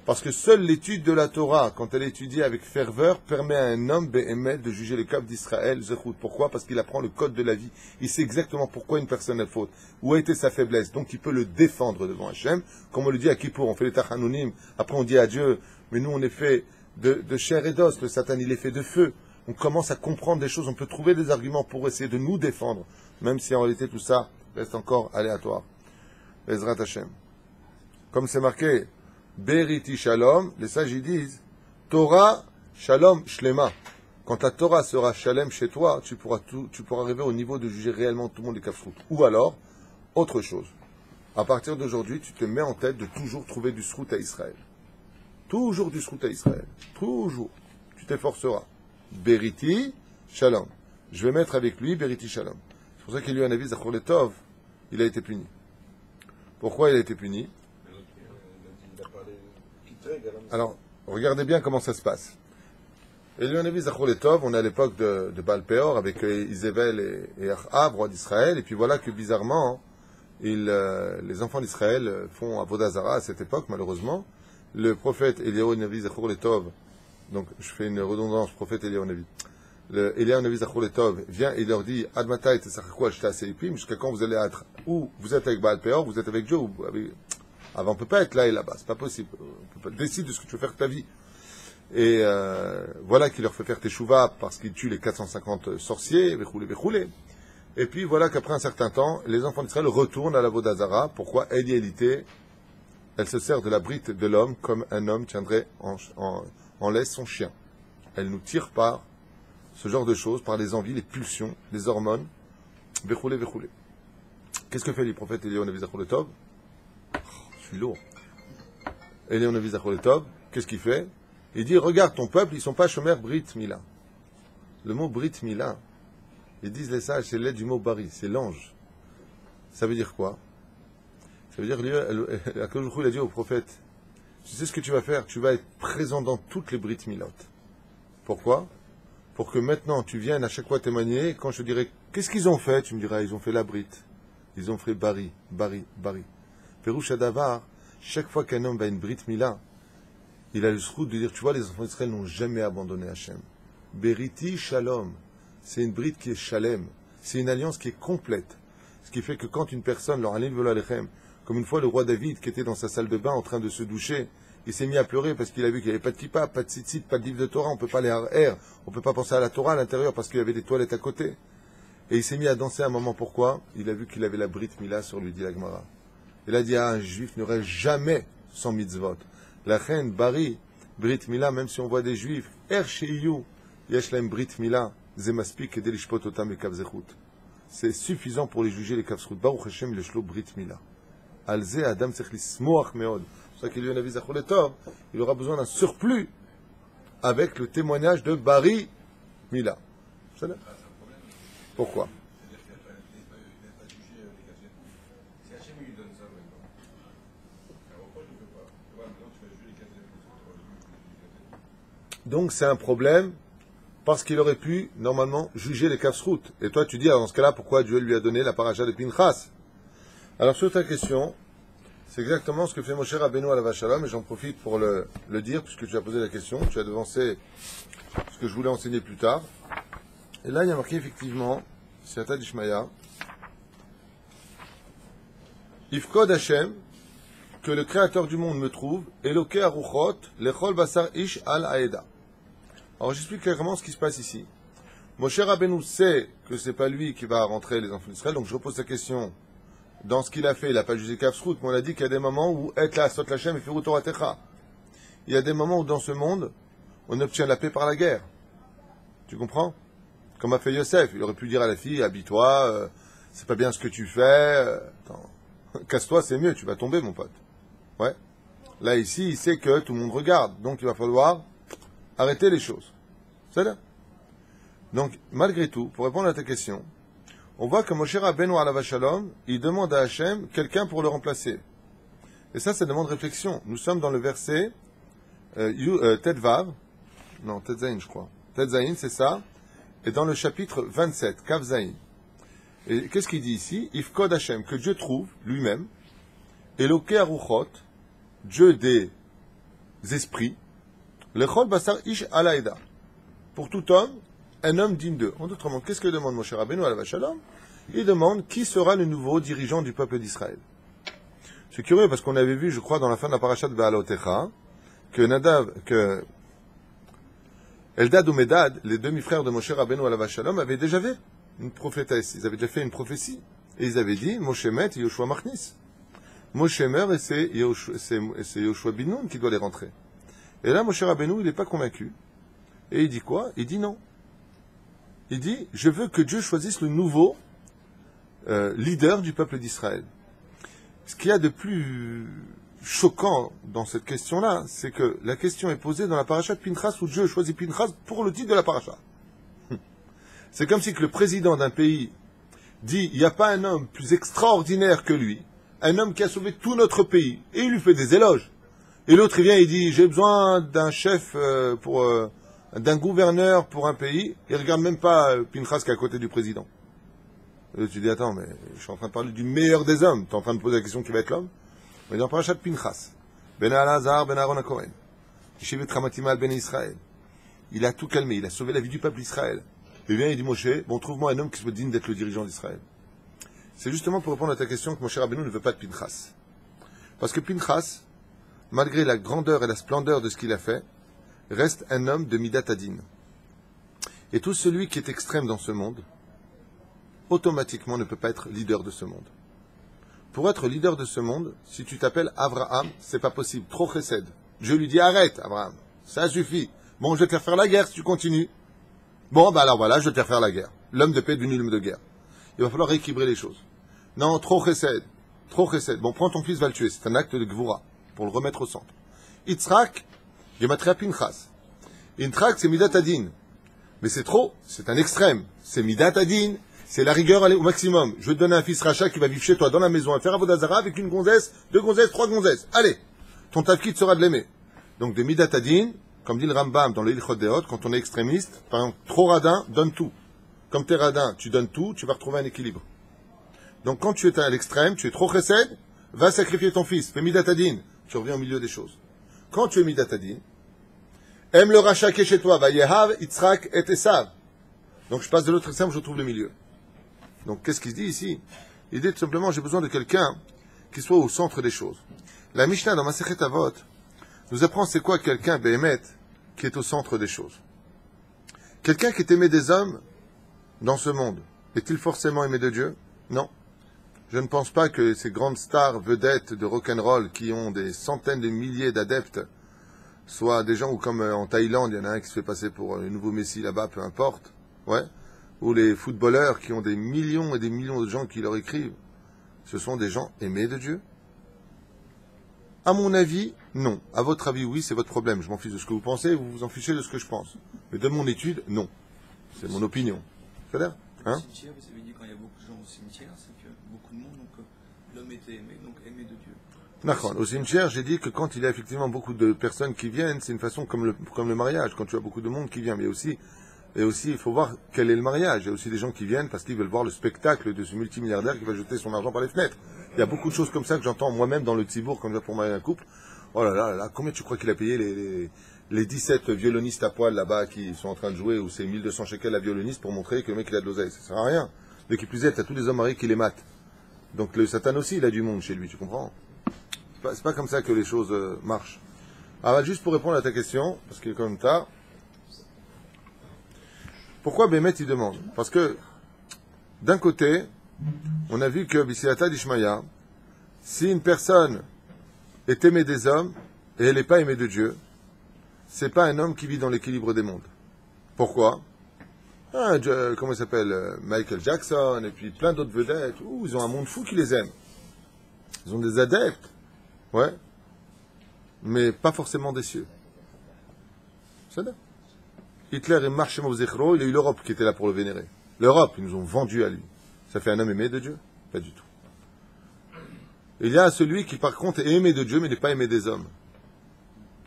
Parce que seule l'étude de la Torah, quand elle est étudiée avec ferveur, permet à un homme, Béhémet, de juger les cas d'Israël, Zechut. Pourquoi? Parce qu'il apprend le code de la vie. Il sait exactement pourquoi une personne a faute, où a été sa faiblesse. Donc il peut le défendre devant Hachem. Comme on le dit à Kippour, on fait les Tachanounim, après on dit à Dieu, mais nous on est fait de chair et d'os, le Satan il est fait de feu. On commence à comprendre des choses, on peut trouver des arguments pour essayer de nous défendre, même si en réalité tout ça reste encore aléatoire. Bezrat Hachem. Comme c'est marqué, Beriti Shalom, les sages ils disent Torah Shalom Shlema. Quand la Torah sera Shalem chez toi, tu pourras arriver au niveau de juger réellement tout le monde des kafrout. Ou alors, autre chose. À partir d'aujourd'hui, tu te mets en tête de toujours trouver du srout à Israël. Toujours du srout à Israël. Toujours. Tu t'efforceras. Beriti Shalom. Je vais mettre avec lui Beriti Shalom. C'est pour ça qu'il y a eu un avis Zachor Letov. Il a été puni. Pourquoi il a été puni? Alors, regardez bien comment ça se passe. Et lui, on a vu Zachor Letov, on est à l'époque de Baal Peor avec Izébel et Achab, roi d'Israël, et puis voilà que bizarrement, les enfants d'Israël font Avodah Zara à cette époque, malheureusement. Le prophète Eliyahu Navi Zachor Letov, donc je fais une redondance, prophète Eliyahu Navi. Eliyahu Navi Zachor Letov vient et il leur dit Admata et Tesachakwa Shta Seipim, jusqu'à quand vous allez être, ou vous êtes avec Baal Peor, vous êtes avec Dieu, ou avec. Avant, on ne peut pas être là et là-bas, c'est pas possible. On peut pas décider de ce que tu veux faire de ta vie. Et voilà qu'il leur fait faire teshuva parce qu'il tue les 450 sorciers, véchoulé. Et puis voilà qu'après un certain temps, les enfants d'Israël retournent à la Avodah Zara. Pourquoi? Eliélité, elle se sert de la brite de l'homme comme un homme tiendrait en laisse son chien. Elle nous tire par ce genre de choses, par les envies, les pulsions, les hormones. Véchoulé. Qu'est-ce que fait les prophètes Eliyahu Navi Zachor Letov? Je suis lourd. Eliyahu Navi Zachor Letov, qu'est-ce qu'il fait? Il dit, regarde ton peuple, ils ne sont pas chômeurs Brit Mila. Le mot Brit Mila, ils disent les sages, c'est l'aide du mot Bari, c'est l'ange. Ça veut dire quoi? Ça veut dire, il a dit au prophète, tu sais ce que tu vas faire? Tu vas être présent dans toutes les Brit Milot. Pourquoi? Pour que maintenant tu viennes à chaque fois témoigner, quand je te dirai, qu'est-ce qu'ils ont fait? Tu me diras, ils ont fait la Brit. Ils ont fait Bari. Pérouche Adavar, chaque fois qu'un homme va à une Brit Mila, il a le srout de dire, tu vois, les enfants d'Israël n'ont jamais abandonné Hachem. Beriti Shalom, c'est une Brit qui est Shalem, c'est une alliance qui est complète. Ce qui fait que quand une personne, leur alim velo alechem, comme une fois le roi David qui était dans sa salle de bain en train de se doucher, il s'est mis à pleurer parce qu'il a vu qu'il n'y avait pas de kippa, pas de tzitzit, pas de livre de Torah, on ne peut pas aller à air, on ne peut pas penser à la Torah à l'intérieur parce qu'il y avait des toilettes à côté. Et il s'est mis à danser un moment, pourquoi? Il a vu qu'il avait la Brit Mila sur lui, dit la Gemara. Il a dit, un juif n'aurait jamais sans mitzvot. La reine Bari, Brit Mila, même si on voit des juifs, Yeshlaim Brit Mila, Zemaspik et Delishpot Otam et Kavzechut. C'est suffisant pour les juger les Kavzechut. Baruch Hashem, le Shlo Brit Mila. Alze Adam Sechli Smoach Meod. C'est pour ça qu'il y a un avis Zachor Letov, il aura besoin d'un surplus avec le témoignage de Bari Mila. C'est là. Pourquoi? Donc c'est un problème parce qu'il aurait pu normalement juger les kafsrout. Et toi tu dis alors dans ce cas-là pourquoi Dieu lui a donné la paracha de Pinchas? Alors sur ta question, c'est exactement ce que fait Moshe Rabbeinu à la Vachalom et j'en profite pour le dire puisque tu as posé la question, tu as devancé ce que je voulais enseigner plus tard. Et là il y a marqué effectivement, Siyata d'Ishmaïa, Ifkod Hashem, que le Créateur du monde me trouve, Eloke Aruchot, Lechol Basar Ish Al Aeda. Alors j'explique clairement ce qui se passe ici. Moshe Rabbeinu sait que c'est pas lui qui va rentrer les enfants d'Israël, donc je repose la question. Dans ce qu'il a fait, il n'a pas jugé Kafsrout, mais on a dit qu'il y a des moments où Et la Sot Lachem et Firu Torah Techa. Il y a des moments où dans ce monde, on obtient la paix par la guerre. Tu comprends? Comme a fait Yosef, il aurait pu dire à la fille, habille-toi, c'est pas bien ce que tu fais, casse-toi, c'est mieux, tu vas tomber mon pote. Ouais. Là ici, il sait que tout le monde regarde, donc il va falloir arrêter les choses. C'est là. Donc, malgré tout, pour répondre à ta question, on voit que Moshe Rabbeinu alav shalom, il demande à Hachem quelqu'un pour le remplacer. Et ça demande réflexion. Nous sommes dans le verset Tetvav, non, Tetzaïn, je crois. Tetzaïn, c'est ça. Et dans le chapitre 27, Kav Zaïn. Et qu'est-ce qu'il dit ici? Ifkod Hashem, que Dieu trouve lui-même, Eloké Aruchot, Dieu des esprits, Lechol Basar Ish Alaïda, pour tout homme, un homme digne d'eux. En d'autres mots, qu'est-ce que demande Moshe Rabbeinu alav shalom? Il demande qui sera le nouveau dirigeant du peuple d'Israël. C'est curieux parce qu'on avait vu, je crois, dans la fin de la paracha de Baalotecha, que Eldad ou Medad, les demi-frères de Moshe Rabbeinu alav shalom, avaient déjà fait une prophétesse. Ils avaient déjà fait une prophétie. Et ils avaient dit, Moshe met et Yoshua Machnis. Moshe meurt et c'est Yoshua bin Nun qui doit les rentrer. Et là, Moshe Rabbeinu, il n'est pas convaincu. Et il dit quoi? Il dit non. Il dit, je veux que Dieu choisisse le nouveau leader du peuple d'Israël. Ce qu'il y a de plus choquant dans cette question-là, c'est que la question est posée dans la paracha de Pinchas, où Dieu choisit Pinchas pour le titre de la paracha. C'est comme si que le président d'un pays dit, il n'y a pas un homme plus extraordinaire que lui, un homme qui a sauvé tout notre pays, et il lui fait des éloges. Et l'autre, il vient et dit, j'ai besoin d'un chef d'un gouverneur pour un pays, il ne regarde même pas Pinchas qui est à côté du président. Et tu dis, attends, mais je suis en train de parler du meilleur des hommes. Tu es en train de poser la question qui va être l'homme. Mais dans Parashat Pinchas, Ben Alazar, Ben Aaron HaKohen, Yeshivet Ramatimal, Ben Israël, il a tout calmé, il a sauvé la vie du peuple d'Israël. Il vient et dit, Moshe, bon, trouve-moi un homme qui soit digne d'être le dirigeant d'Israël. C'est justement pour répondre à ta question que Moshe Rabbeinu ne veut pas de Pinchas. Parce que Pinchas, malgré la grandeur et la splendeur de ce qu'il a fait, reste un homme de Midat Hadin. Et tout celui qui est extrême dans ce monde, automatiquement ne peut pas être leader de ce monde. Pour être leader de ce monde, si tu t'appelles Abraham, c'est pas possible. Trop chesed. Dieu lui dit, arrête, Abraham. Ça suffit. Bon, je vais te faire la guerre si tu continues. Bon, bah alors voilà, je vais te faire la guerre. L'homme de paix devenu l'homme de guerre. Il va falloir rééquilibrer les choses. Non, trop chesed. Trop chesed. Bon, prends ton fils, va le tuer. C'est un acte de gvoura. Pour le remettre au centre. Yitzhak, Gematria Pinchas. Yitzhak, c'est Midat Hadin. Mais c'est trop. C'est un extrême. C'est Midat Hadin. C'est la rigueur au maximum. Je vais te donner un fils rachat qui va vivre chez toi dans la maison à faire avodazara avec une gonzesse, 2 gonzesses, 3 gonzesses. Allez, ton tafkid sera de l'aimer. Donc de Midat Hadin, comme dit le Rambam dans le Ilchot Deot, quand on est extrémiste, par exemple, trop radin, donne tout. Comme t'es radin, tu donnes tout, tu vas retrouver un équilibre. Donc quand tu es à l'extrême, tu es trop chesed, va sacrifier ton fils, fais Midat Hadin, tu reviens au milieu des choses. Quand tu es Midat Hadin, aime le rachat qui est chez toi, va Yehav, Yitzhak et Esav. Donc je passe de l'autre extrême, je trouve le milieu. Donc, qu'est-ce qu'il se dit ici? Il dit tout simplement, j'ai besoin de quelqu'un qui soit au centre des choses. La Mishnah dans Masechet Avot nous apprend c'est quoi quelqu'un, Behemet, qui est au centre des choses. Quelqu'un qui est aimé des hommes dans ce monde, est-il forcément aimé de Dieu? Non. Je ne pense pas que ces grandes stars vedettes de rock'n'roll qui ont des centaines de milliers d'adeptes soient des gens où, comme en Thaïlande, il y en a un qui se fait passer pour le nouveau Messi là-bas, peu importe. Ouais. Ou les footballeurs qui ont des millions et des millions de gens qui leur écrivent, ce sont des gens aimés de Dieu? À mon avis, non. À votre avis, oui, c'est votre problème. Je m'en fiche de ce que vous pensez, vous vous en fichez de ce que je pense. Mais de mon étude, non. C'est mon opinion. C'est clair? Hein? Au cimetière, vous avez dit quand il y a beaucoup de gens au cimetière, c'est que beaucoup de monde, donc l'homme était aimé, donc aimé de Dieu. D'accord. Au cimetière, j'ai dit que quand il y a effectivement beaucoup de personnes qui viennent, c'est une façon comme le mariage, quand tu as beaucoup de monde qui vient, mais aussi, il faut voir quel est le mariage. Il y a aussi des gens qui viennent parce qu'ils veulent voir le spectacle de ce multimilliardaire qui va jeter son argent par les fenêtres. Il y a beaucoup de choses comme ça que j'entends moi-même dans le Tzibour quand je vais pour marier un couple. Oh là là là, combien tu crois qu'il a payé les 17 violonistes à poil là-bas qui sont en train de jouer, ou c'est 1200 shekels la violoniste pour montrer que le mec il a de l'oseille? Ça sert à rien. De qui plus est, t'as tous les hommes mariés qui les matent. Donc le Satan aussi, il a du monde chez lui, tu comprends? C'est pas comme ça que les choses marchent. Alors juste pour répondre à ta question, parce qu'il est quand même tard. Pourquoi Bémet il demande? Parce que, d'un côté, on a vu que Bisiata d'Ishmaïa, si une personne est aimée des hommes et elle n'est pas aimée de Dieu, c'est pas un homme qui vit dans l'équilibre des mondes. Pourquoi? Comment il s'appelle? Michael Jackson et puis plein d'autres vedettes. Ils ont un monde fou qui les aime. Ils ont des adeptes. Ouais. Mais pas forcément des cieux. C'est ça. Hitler et Marshemov Zechro, il a eu l'Europe qui était là pour le vénérer. L'Europe, ils nous ont vendu à lui. Ça fait un homme aimé de Dieu? Pas du tout. Il y a celui qui, par contre, est aimé de Dieu, mais n'est pas aimé des hommes.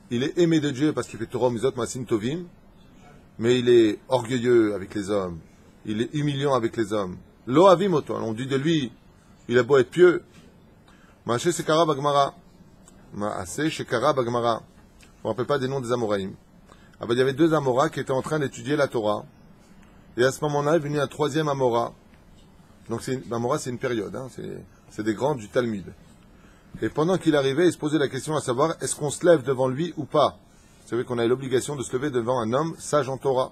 Il est aimé de Dieu parce qu'il fait Torah, Mizot, Masin, Tovim, mais il est orgueilleux avec les hommes. Il est humiliant avec les hommes. Lo avim oto. On dit de lui, il a beau être pieux. Ma'aseh shekara bagmara. Ma'aseh shekara bagmara. On ne rappelle pas des noms des Amoraïm. Ah ben, il y avait 2 Amoras qui étaient en train d'étudier la Torah. Et à ce moment-là est venu un 3e Amora. Donc Amora, c'est une période. Hein, c'est des grands du Talmud. Et pendant qu'il arrivait, il se posait la question à savoir, est-ce qu'on se lève devant lui ou pas? Vous savez qu'on a l'obligation de se lever devant un homme sage en Torah.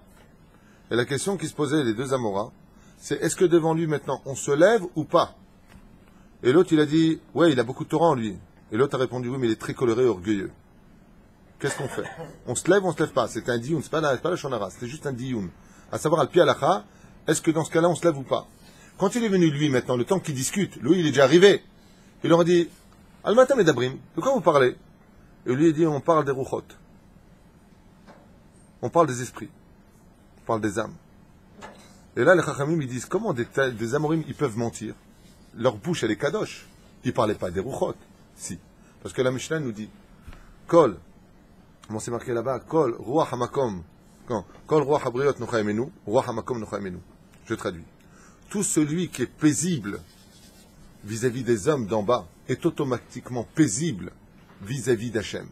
Et la question qui se posait les 2 Amoras, c'est est-ce que devant lui maintenant, on se lève ou pas? Et l'autre, il a dit, ouais, il a beaucoup de Torah en lui. Et l'autre a répondu, oui, mais il est très coloré et orgueilleux. Qu'est-ce qu'on fait? On se lève ou on se lève pas? C'est un dioun, c'est pas la shonara, c'était juste un dioun. À savoir, al pi alacha, est-ce que dans ce cas-là, on se lève ou pas? Quand il est venu, lui, maintenant, le temps qu'il discute, lui, il est déjà arrivé. Il leur a dit, Al-Matam et Dabrim, de quoi vous parlez? Et lui, il dit, on parle des rouchot. On parle des esprits. On parle des âmes. Et là, les chachamim, ils disent, comment des amorim, ils peuvent mentir? Leur bouche, elle est kadosh. Ils parlaient pas des rouchot. Si. Parce que la Mishnah nous dit, Kol, comment c'est marqué là-bas? Kol, ruach hamakom. Kol ruach habriot nochaimenu, ruach hamakom nochaimenu. Je traduis. Tout celui qui est paisible vis-à-vis des hommes d'en bas est automatiquement paisible vis-à-vis d'Hachem.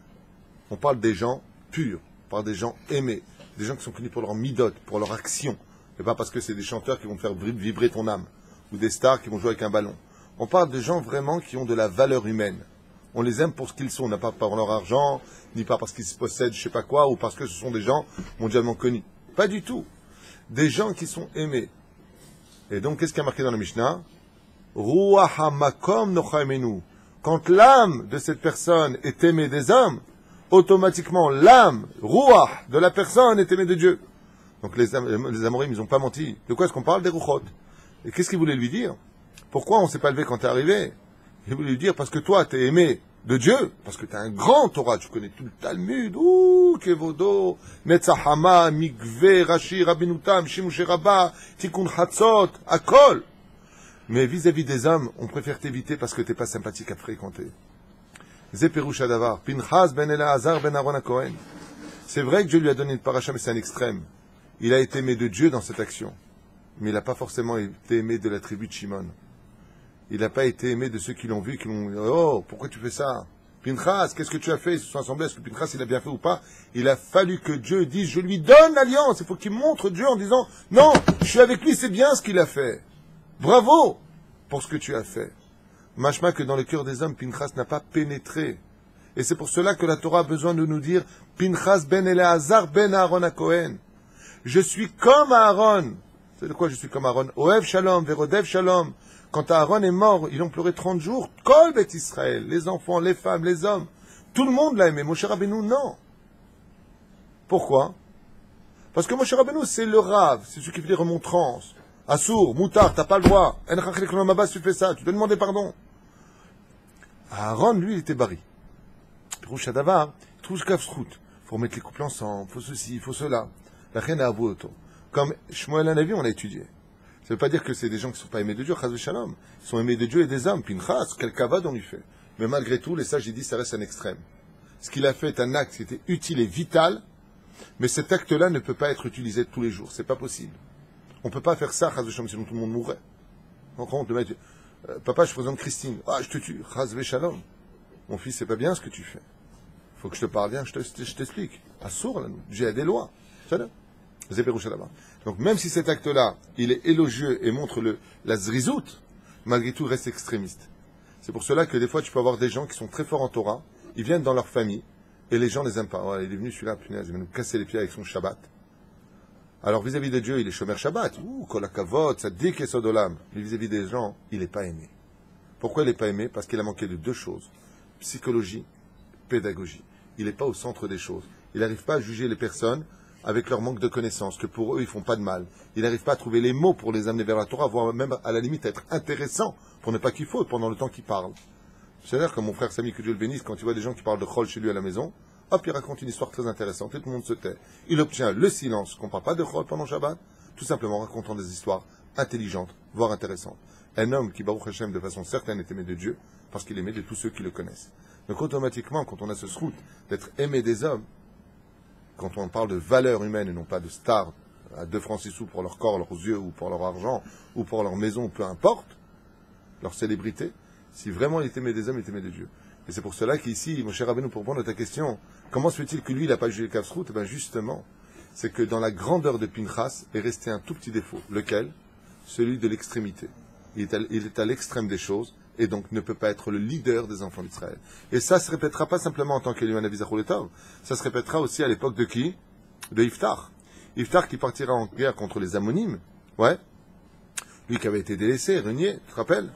On parle des gens purs, on parle des gens aimés, des gens qui sont connus pour leur midot, pour leur action, et pas parce que c'est des chanteurs qui vont faire vibrer ton âme, ou des stars qui vont jouer avec un ballon. On parle de gens vraiment qui ont de la valeur humaine. On les aime pour ce qu'ils sont, non pas par leur argent, ni pas parce qu'ils se possèdent je sais pas quoi, ou parce que ce sont des gens mondialement connus. Pas du tout. Des gens qui sont aimés. Et donc, qu'est-ce qui a marqué dans la Mishnah? Ruach hamakom nochaimenu. Quand l'âme de cette personne est aimée des hommes, automatiquement l'âme, ruach, de la personne est aimée de Dieu. Donc les Amorim, ils n'ont pas menti. De quoi est-ce qu'on parle? Des rouchot. Et qu'est-ce qu'il voulait lui dire? Pourquoi on ne s'est pas levé quand tu es arrivé? Il voulait lui dire, parce que toi, tu es aimé de Dieu, parce que tu es un grand Torah, tu connais tout le Talmud, Kevodo, Netzahama, Mikve, Rashi, Rabinutam, Shimushe Rabba, Tikkun Hatzot, Akol. Mais vis-à-vis des hommes, on préfère t'éviter parce que tu n'es pas sympathique à fréquenter. Zeperush Adavar, Pinchas ben Eleazar ben Aaron HaKohen. C'est vrai que Dieu lui a donné une paracha, mais c'est un extrême. Il a été aimé de Dieu dans cette action. Mais il n'a pas forcément été aimé de la tribu de Shimon. Il n'a pas été aimé de ceux qui l'ont vu, qui l'ont dit, oh, pourquoi tu fais ça? Pinchas, qu'est-ce que tu as fait? Ils se sont assemblés, est-ce que Pinchas, il a bien fait ou pas? Il a fallu que Dieu dise, je lui donne l'alliance. Il faut qu'il montre Dieu en disant, non, je suis avec lui, c'est bien ce qu'il a fait. Bravo pour ce que tu as fait. Machma que dans le cœur des hommes, Pinchas n'a pas pénétré. Et c'est pour cela que la Torah a besoin de nous dire, Pinchas ben Eleazar ben Aaron HaKohen. Je suis comme Aaron. C'est de quoi je suis comme Aaron? Oev Shalom, Verodev Shalom. Quand Aaron est mort, ils ont pleuré 30 jours. Kol Bet Israël, les enfants, les femmes, les hommes. Tout le monde l'a aimé. Moshe Rabbeinu, non. Pourquoi? Parce que Moshe Rabbeinu, c'est le Rav, c'est celui qui fait des remontrances. Assour, Moutar, t'as pas le droit. Tu fais ça, tu dois demander pardon. Aaron, lui, il était bari. Rouge Hadavar, Rouge Kafsrout. Il faut mettre les couples ensemble, il faut ceci, il faut cela. La reine a avoué auto. Comme Shmuel Hanavi, on l'a étudié. Ça ne veut pas dire que c'est des gens qui ne sont pas aimés de Dieu, Chaz v'Shalom. Ils sont aimés de Dieu et des hommes. Pinchas, quel kavod on lui fait. Mais malgré tout, les sages, ils disent, ça reste un extrême. Ce qu'il a fait est un acte qui était utile et vital, mais cet acte-là ne peut pas être utilisé tous les jours. C'est pas possible. On ne peut pas faire ça, Chaz v'Shalom, sinon tout le monde mourrait. Donc on te met, papa, je présente Christine. Ah, je te tue. Chaz v'Shalom. Mon fils, c'est pas bien ce que tu fais. Faut que je te parle bien, je t'explique. À sourd, là, j'ai des lois. Ça là. Donc même si cet acte-là, il est élogieux et montre la zrizout, malgré tout, il reste extrémiste. C'est pour cela que des fois, tu peux avoir des gens qui sont très forts en Torah, ils viennent dans leur famille, et les gens les aiment pas. Ouais, il est venu celui-là, punaise, il va nous casser les pieds avec son Shabbat. Alors vis-à-vis de Dieu, il est shomer Shabbat. Kol hakavod, ça dit qu'il est sodolam. Mais vis-à-vis des gens, il n'est pas aimé. Pourquoi il n'est pas aimé? Parce qu'il a manqué de 2 choses. Psychologie, pédagogie. Il n'est pas au centre des choses. Il n'arrive pas à juger les personnes avec leur manque de connaissances, que pour eux, ils font pas de mal. Il n'arrive pas à trouver les mots pour les amener vers la Torah, voire même à la limite être intéressant, pour ne pas qu'il faute pendant le temps qu'il parle. C'est-à-dire que mon frère Samy, que Dieu le bénisse, quand il voit des gens qui parlent de Chol chez lui à la maison, hop, il raconte une histoire très intéressante, et tout le monde se tait. Il obtient le silence, qu'on ne parle pas de Chol pendant Shabbat, tout simplement racontant des histoires intelligentes, voire intéressantes. Un homme qui, Baruch Hashem, de façon certaine, est aimé de Dieu, parce qu'il est aimé de tous ceux qui le connaissent. Donc automatiquement, quand on a ce srout d'être aimé des hommes, quand on parle de valeur humaine et non pas de star à 2 francs 6 sous pour leur corps, leurs yeux, ou pour leur argent, ou pour leur maison, peu importe, leur célébrité, si vraiment il est aimé des hommes, il est aimé de Dieu. Et c'est pour cela qu'ici, mon cher Rabbeinu, pour répondre à ta question, comment se fait-il que lui, il n'a pas jugé le Kafsrout? Eh bien justement, c'est que dans la grandeur de Pinchas est resté un tout petit défaut. Lequel? Celui de l'extrémité. Il est à l'extrême des choses, et donc ne peut pas être le leader des enfants d'Israël. Et ça se répétera pas simplement en tant qu'Elion Avizacholetov, ça se répétera aussi à l'époque de qui? De Iftar. Iftar qui partira en guerre contre les Ammonimes, ouais, lui qui avait été délaissé, renié, tu te rappelles?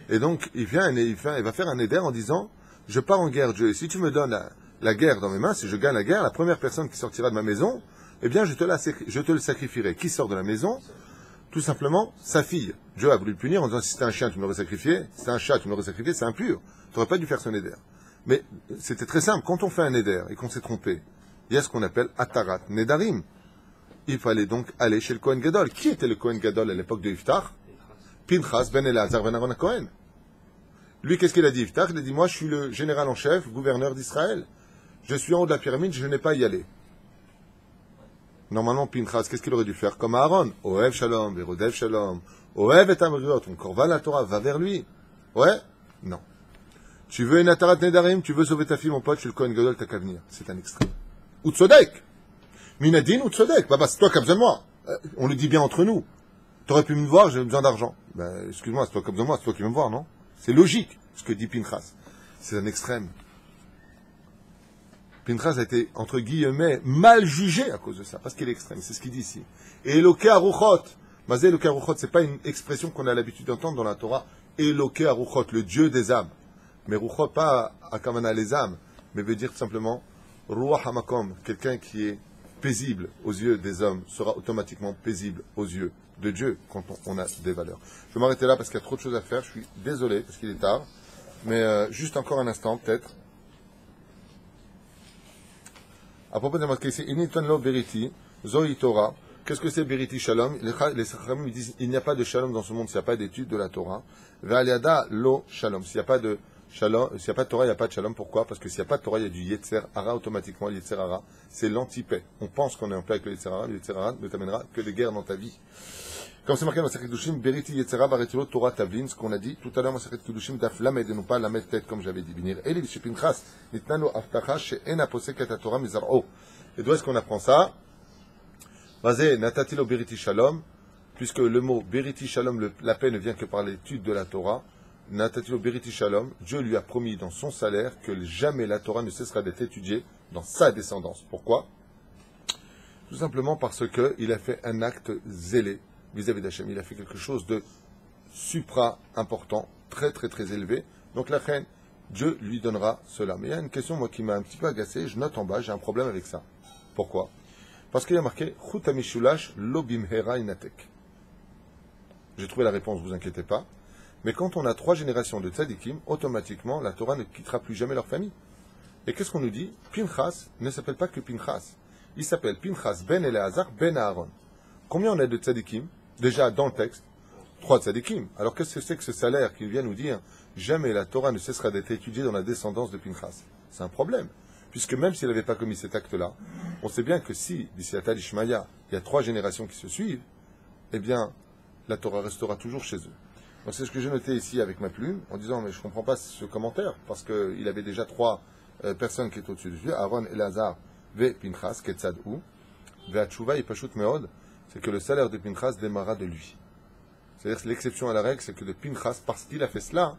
Et donc il va faire un éder en disant, je pars en guerre, Dieu, et si tu me donnes la guerre dans mes mains, si je gagne la guerre, la première personne qui sortira de ma maison, eh bien je te le sacrifierai. Qui sort de la maison? Tout simplement, sa fille. Dieu a voulu le punir en disant, si c'était un chien, tu me l'aurais sacrifié. Si c'était un chat, tu me l'aurais sacrifié, c'est impur. Tu n'aurais pas dû faire son éder. Mais c'était très simple. Quand on fait un éder et qu'on s'est trompé, il y a ce qu'on appelle Atarat Nedarim. Il fallait donc aller chez le Kohen Gadol. Qui était le Kohen Gadol à l'époque de Iftar? Pinchas ben Elazar ben Aaron Cohen. Lui, qu'est-ce qu'il a dit, Iftar? Il a dit, moi, je suis le général en chef, gouverneur d'Israël. Je suis en haut de la pyramide, je n'ai pas à y aller. Normalement, Pinchas, qu'est-ce qu'il aurait dû faire? Comme Aaron. Ohev Shalom, Verodev Shalom. Ohev et Amriot. On corva la Torah, va vers lui. Ouais? Non. Tu veux une Atarat Nedarim, tu veux sauver ta fille, mon pote, chez le Kohen Gadol, t'as qu'à venir. C'est un extrême. Ou Tzodek. Minadin ou Tzodek. Bah, c'est toi qui as besoin de moi. On le dit bien entre nous. T'aurais pu me voir, j'ai besoin d'argent. Ben, excuse-moi, c'est toi qui as besoin de moi, c'est toi qui veux me voir, non? C'est logique, ce que dit Pinchas. C'est un extrême. Pinchas a été, entre guillemets, mal jugé à cause de ça, parce qu'il est extrême, c'est ce qu'il dit ici. Et Eloké Aruchot, Mazé Eloké Aruchot, c'est pas une expression qu'on a l'habitude d'entendre dans la Torah, Eloké Aruchot, le Dieu des âmes. Mais Ruchot, pas Akamana les âmes, mais veut dire tout simplement, Ruach Hamakom, quelqu'un qui est paisible aux yeux des hommes, sera automatiquement paisible aux yeux de Dieu, quand on a des valeurs. Je vais m'arrêter là parce qu'il y a trop de choses à faire, je suis désolé, parce qu'il est tard, mais juste encore un instant, peut-être. À propos de la marqué ici, Initonlo Beriti, Zohi Torah. Qu'est-ce que c'est Beriti Shalom? Les Chachamim disent il n'y a pas de Shalom dans ce monde s'il n'y a pas d'étude de la Torah. Ve'aliada lo Shalom. S'il n'y a pas de Shalom, s'il n'y a pas de Torah, il n'y a pas de Shalom. Pourquoi? Parce que s'il n'y a pas de Torah, il y a du Yetzer Hara automatiquement. Le Yetzer Hara, c'est l'anti-paix. On pense qu'on est en paix avec le Yetzer Hara. Le Yetzer Hara ne t'amènera que des guerres dans ta vie. Comme c'est marqué dans Masechet Kedushim, Beriti Yetzera Varetilo Torah Tavlin, ce qu'on a dit tout à l'heure, Masechet Kedushim, Daf Lamed, et non pas Lamed tête, comme j'avais dit. Binir Eli, chez Pinchas, Nitnano Aftacha, chez Ena Poseket Torah Mizar'o. Et d'où est-ce qu'on apprend ça? Vazé Natatilo Beriti Shalom, puisque le mot Beriti Shalom, la paix ne vient que par l'étude de la Torah. Natatilo Beriti Shalom, Dieu lui a promis dans son salaire que jamais la Torah ne cessera d'être étudiée dans sa descendance. Pourquoi? Tout simplement parce qu'il a fait un acte zélé vis-à-vis d'Hachem. Il a fait quelque chose de supra-important, très très très élevé. Donc la reine, Dieu lui donnera cela. Mais il y a une question, moi, qui m'a un petit peu agacé. Je note en bas, j'ai un problème avec ça. Pourquoi? Parce qu'il y a marqué « Chut hamishulash lo bimhera inatek ». J'ai trouvé la réponse, vous inquiétez pas. Mais quand on a 3 générations de tzadikim, automatiquement, la Torah ne quittera plus jamais leur famille. Et qu'est-ce qu'on nous dit? Pinchas ne s'appelle pas que Pinchas. Il s'appelle Pinchas ben Eleazar ben Aaron. Combien on a de tzadikim? Déjà, dans le texte, 3 tzadikim. Alors qu'est-ce que c'est que ce salaire qui vient nous dire jamais la Torah ne cessera d'être étudiée dans la descendance de Pinchas? C'est un problème. Puisque même s'il n'avait pas commis cet acte-là, on sait bien que si, d'ici à Talishmaya, il y a 3 générations qui se suivent, eh bien, la Torah restera toujours chez eux. Donc c'est ce que j'ai noté ici avec ma plume, en disant, mais je ne comprends pas ce commentaire, parce qu'il avait déjà 3 personnes qui étaient au-dessus de lui, Aaron, Elazar, Ve Pinchas, Ketzad ou, Ve Hatshuva et Pashut Meod, c'est que le salaire de Pinchas démarra de lui. C'est-à-dire que l'exception à la règle, c'est que de Pinchas, parce qu'il a fait cela,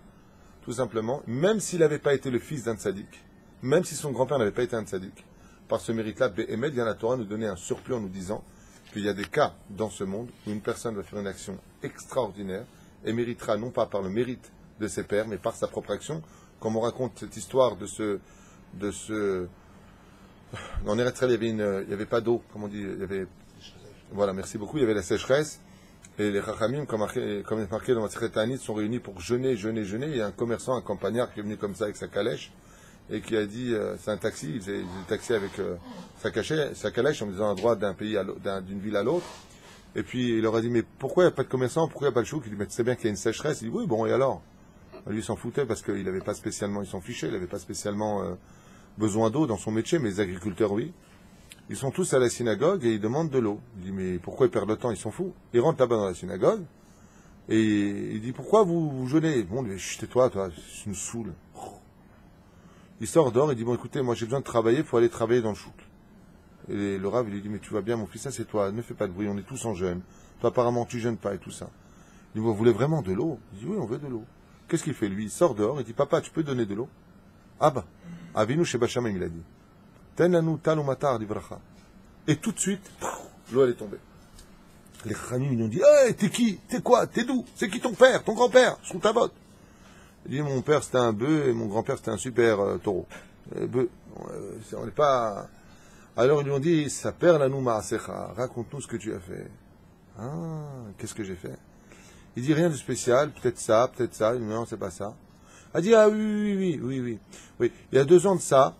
tout simplement, même s'il n'avait pas été le fils d'un tzaddik, même si son grand-père n'avait pas été un tzaddik, par ce mérite-là, Be'emet vient la Torah nous donner un surplus en nous disant qu'il y a des cas dans ce monde où une personne va faire une action extraordinaire et méritera non pas par le mérite de ses pères, mais par sa propre action, comme on raconte cette histoire de ce en Eretz Israël, il n'y avait pas d'eau, comme on dit, il y avait, voilà, merci beaucoup, il y avait la sécheresse, et les Chachamim, comme est marqué dans la Masechet Ta'anit, sont réunis pour jeûner. Il y a un commerçant, un campagnard qui est venu comme ça avec sa calèche, et qui a dit, c'est un taxi, il faisait le taxi avec sa calèche, en disant à droite d'un pays d'une ville à l'autre, et puis il leur a dit, mais pourquoi il n'y a pas de commerçant, pourquoi il n'y a pas de chouk? Il dit, mais tu sais bien qu'il y a une sécheresse. Il dit, oui, bon, et alors? Lui, il s'en foutait parce qu'il n'avait pas spécialement, il s'en fichait, il n'avait pas spécialement besoin d'eau dans son métier, mais les agriculteurs, oui. Ils sont tous à la synagogue et ils demandent de l'eau. Il dit, mais pourquoi ils perdent le temps? Ils s'en foutent. Il rentre là-bas dans la synagogue et il dit, pourquoi vous jeûnez? Bon, il dit, chut, tais-toi, toi, tu me saoules. Il sort dehors et dit, bon, écoutez, moi j'ai besoin de travailler, il faut aller travailler dans le chouk. Et le Rav, il lui dit, mais tu vas bien, mon fils, ça c'est toi, ne fais pas de bruit, on est tous en jeûne. Toi, apparemment, tu jeûnes pas et tout ça. Il dit, vous voulez vraiment de l'eau? Il dit, oui, on veut de l'eau. Qu'est-ce qu'il fait, lui? Il sort dehors et dit, papa, tu peux donner de l'eau? Ah bah, Avinu chez Bachamim, il a dit. Tenanu talu matar divracha. Et tout de suite, l'eau elle est tombée. Les Khanim, ils ont dit, hey, t'es qui? T'es quoi? T'es d'où? C'est qui ton père? Ton grand-père? Sous ta botte. Il dit, mon père c'était un bœuf et mon grand-père c'était un super taureau. Bœuf, on n'est pas... Alors ils lui ont dit, sa père la nouma asecha, raconte-nous ce que tu as fait. Ah, qu'est-ce que j'ai fait? Il dit, rien de spécial, peut-être ça. Il dit, non, c'est pas ça. Il dit, ah oui. Il y a 2 ans de ça,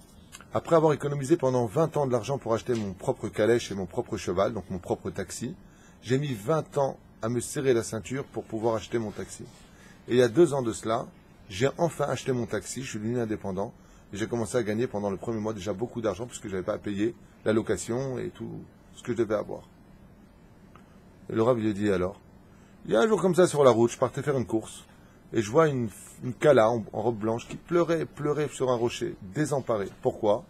après avoir économisé pendant 20 ans de l'argent pour acheter mon propre calèche et mon propre cheval, donc mon propre taxi, j'ai mis 20 ans à me serrer la ceinture pour pouvoir acheter mon taxi. Et il y a 2 ans de cela, j'ai enfin acheté mon taxi, je suis devenu indépendant, et j'ai commencé à gagner pendant le premier mois déjà beaucoup d'argent, puisque je n'avais pas à payer la location et tout ce que je devais avoir. Et le Rav lui a dit alors, il y a un jour comme ça sur la route, je partais faire une course, et je vois une Kala en robe blanche qui pleurait sur un rocher, désemparée. Pourquoi?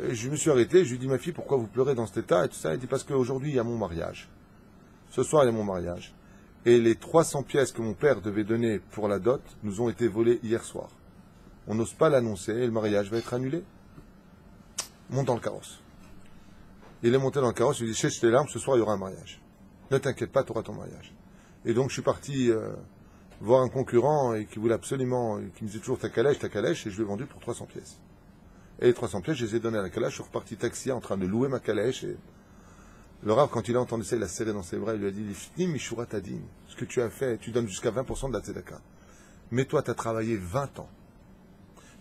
Et je me suis arrêté, je lui ai dit, ma fille, pourquoi vous pleurez dans cet état? Et tout ça, elle dit, parce qu'aujourd'hui, il y a mon mariage. Ce soir, il y a mon mariage. Et les 300 pièces que mon père devait donner pour la dot nous ont été volées hier soir. On n'ose pas l'annoncer et le mariage va être annulé. Monte dans le carrosse. Il est monté dans le carrosse, il lui dit, sèche tes larmes, ce soir, il y aura un mariage. Ne t'inquiète pas, tu auras ton mariage. Et donc, je suis parti voir un concurrent et qui voulait absolument, qui me disait toujours ta calèche, et je lui ai vendu pour 300 pièces. Et les 300 pièces, je les ai données à la calèche, je suis reparti taxi en train de louer ma calèche. Et le Rav, quand il a entendu ça, il l'a serré dans ses bras, il lui a dit, Fini Mishura Tadin, ce que tu as fait, tu donnes jusqu'à 20% de la tzedaka. Mais toi, tu as travaillé 20 ans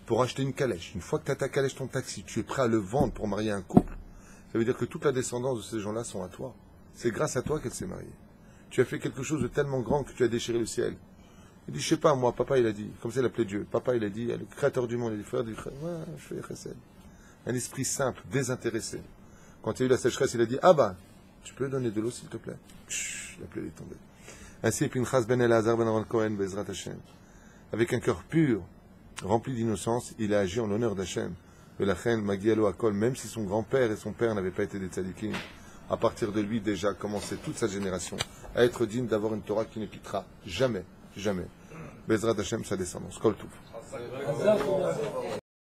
pour acheter une calèche. Une fois que tu as ta calèche, ton taxi, tu es prêt à le vendre pour marier un couple, ça veut dire que toute la descendance de ces gens-là sont à toi. C'est grâce à toi qu'elle s'est mariée. Tu as fait quelque chose de tellement grand que tu as déchiré le ciel. Il dit, je sais pas, moi, papa, il a dit, comme ça il appelait Dieu. Papa, il a dit, le créateur du monde, il a dit, frère du créateur, ouais, je fais chesed. Un esprit simple, désintéressé. Quand il y a eu la sécheresse, il a dit, ah bah, tu peux donner de l'eau, s'il te plaît. Chut, la pluie est tombée. Ainsi, Pinchas ben Elazar ben Aaron Cohen, Bezrat Hashem, avec un cœur pur, rempli d'innocence, il a agi en l'honneur d'Hachem. De la reine Magialo Akol, même si son grand-père et son père n'avaient pas été des tzadikim, à partir de lui, déjà, commençait toute sa génération à être digne d'avoir une Torah qui ne quittera jamais. Bezrat Hashem, sa descendance. Kol Tov.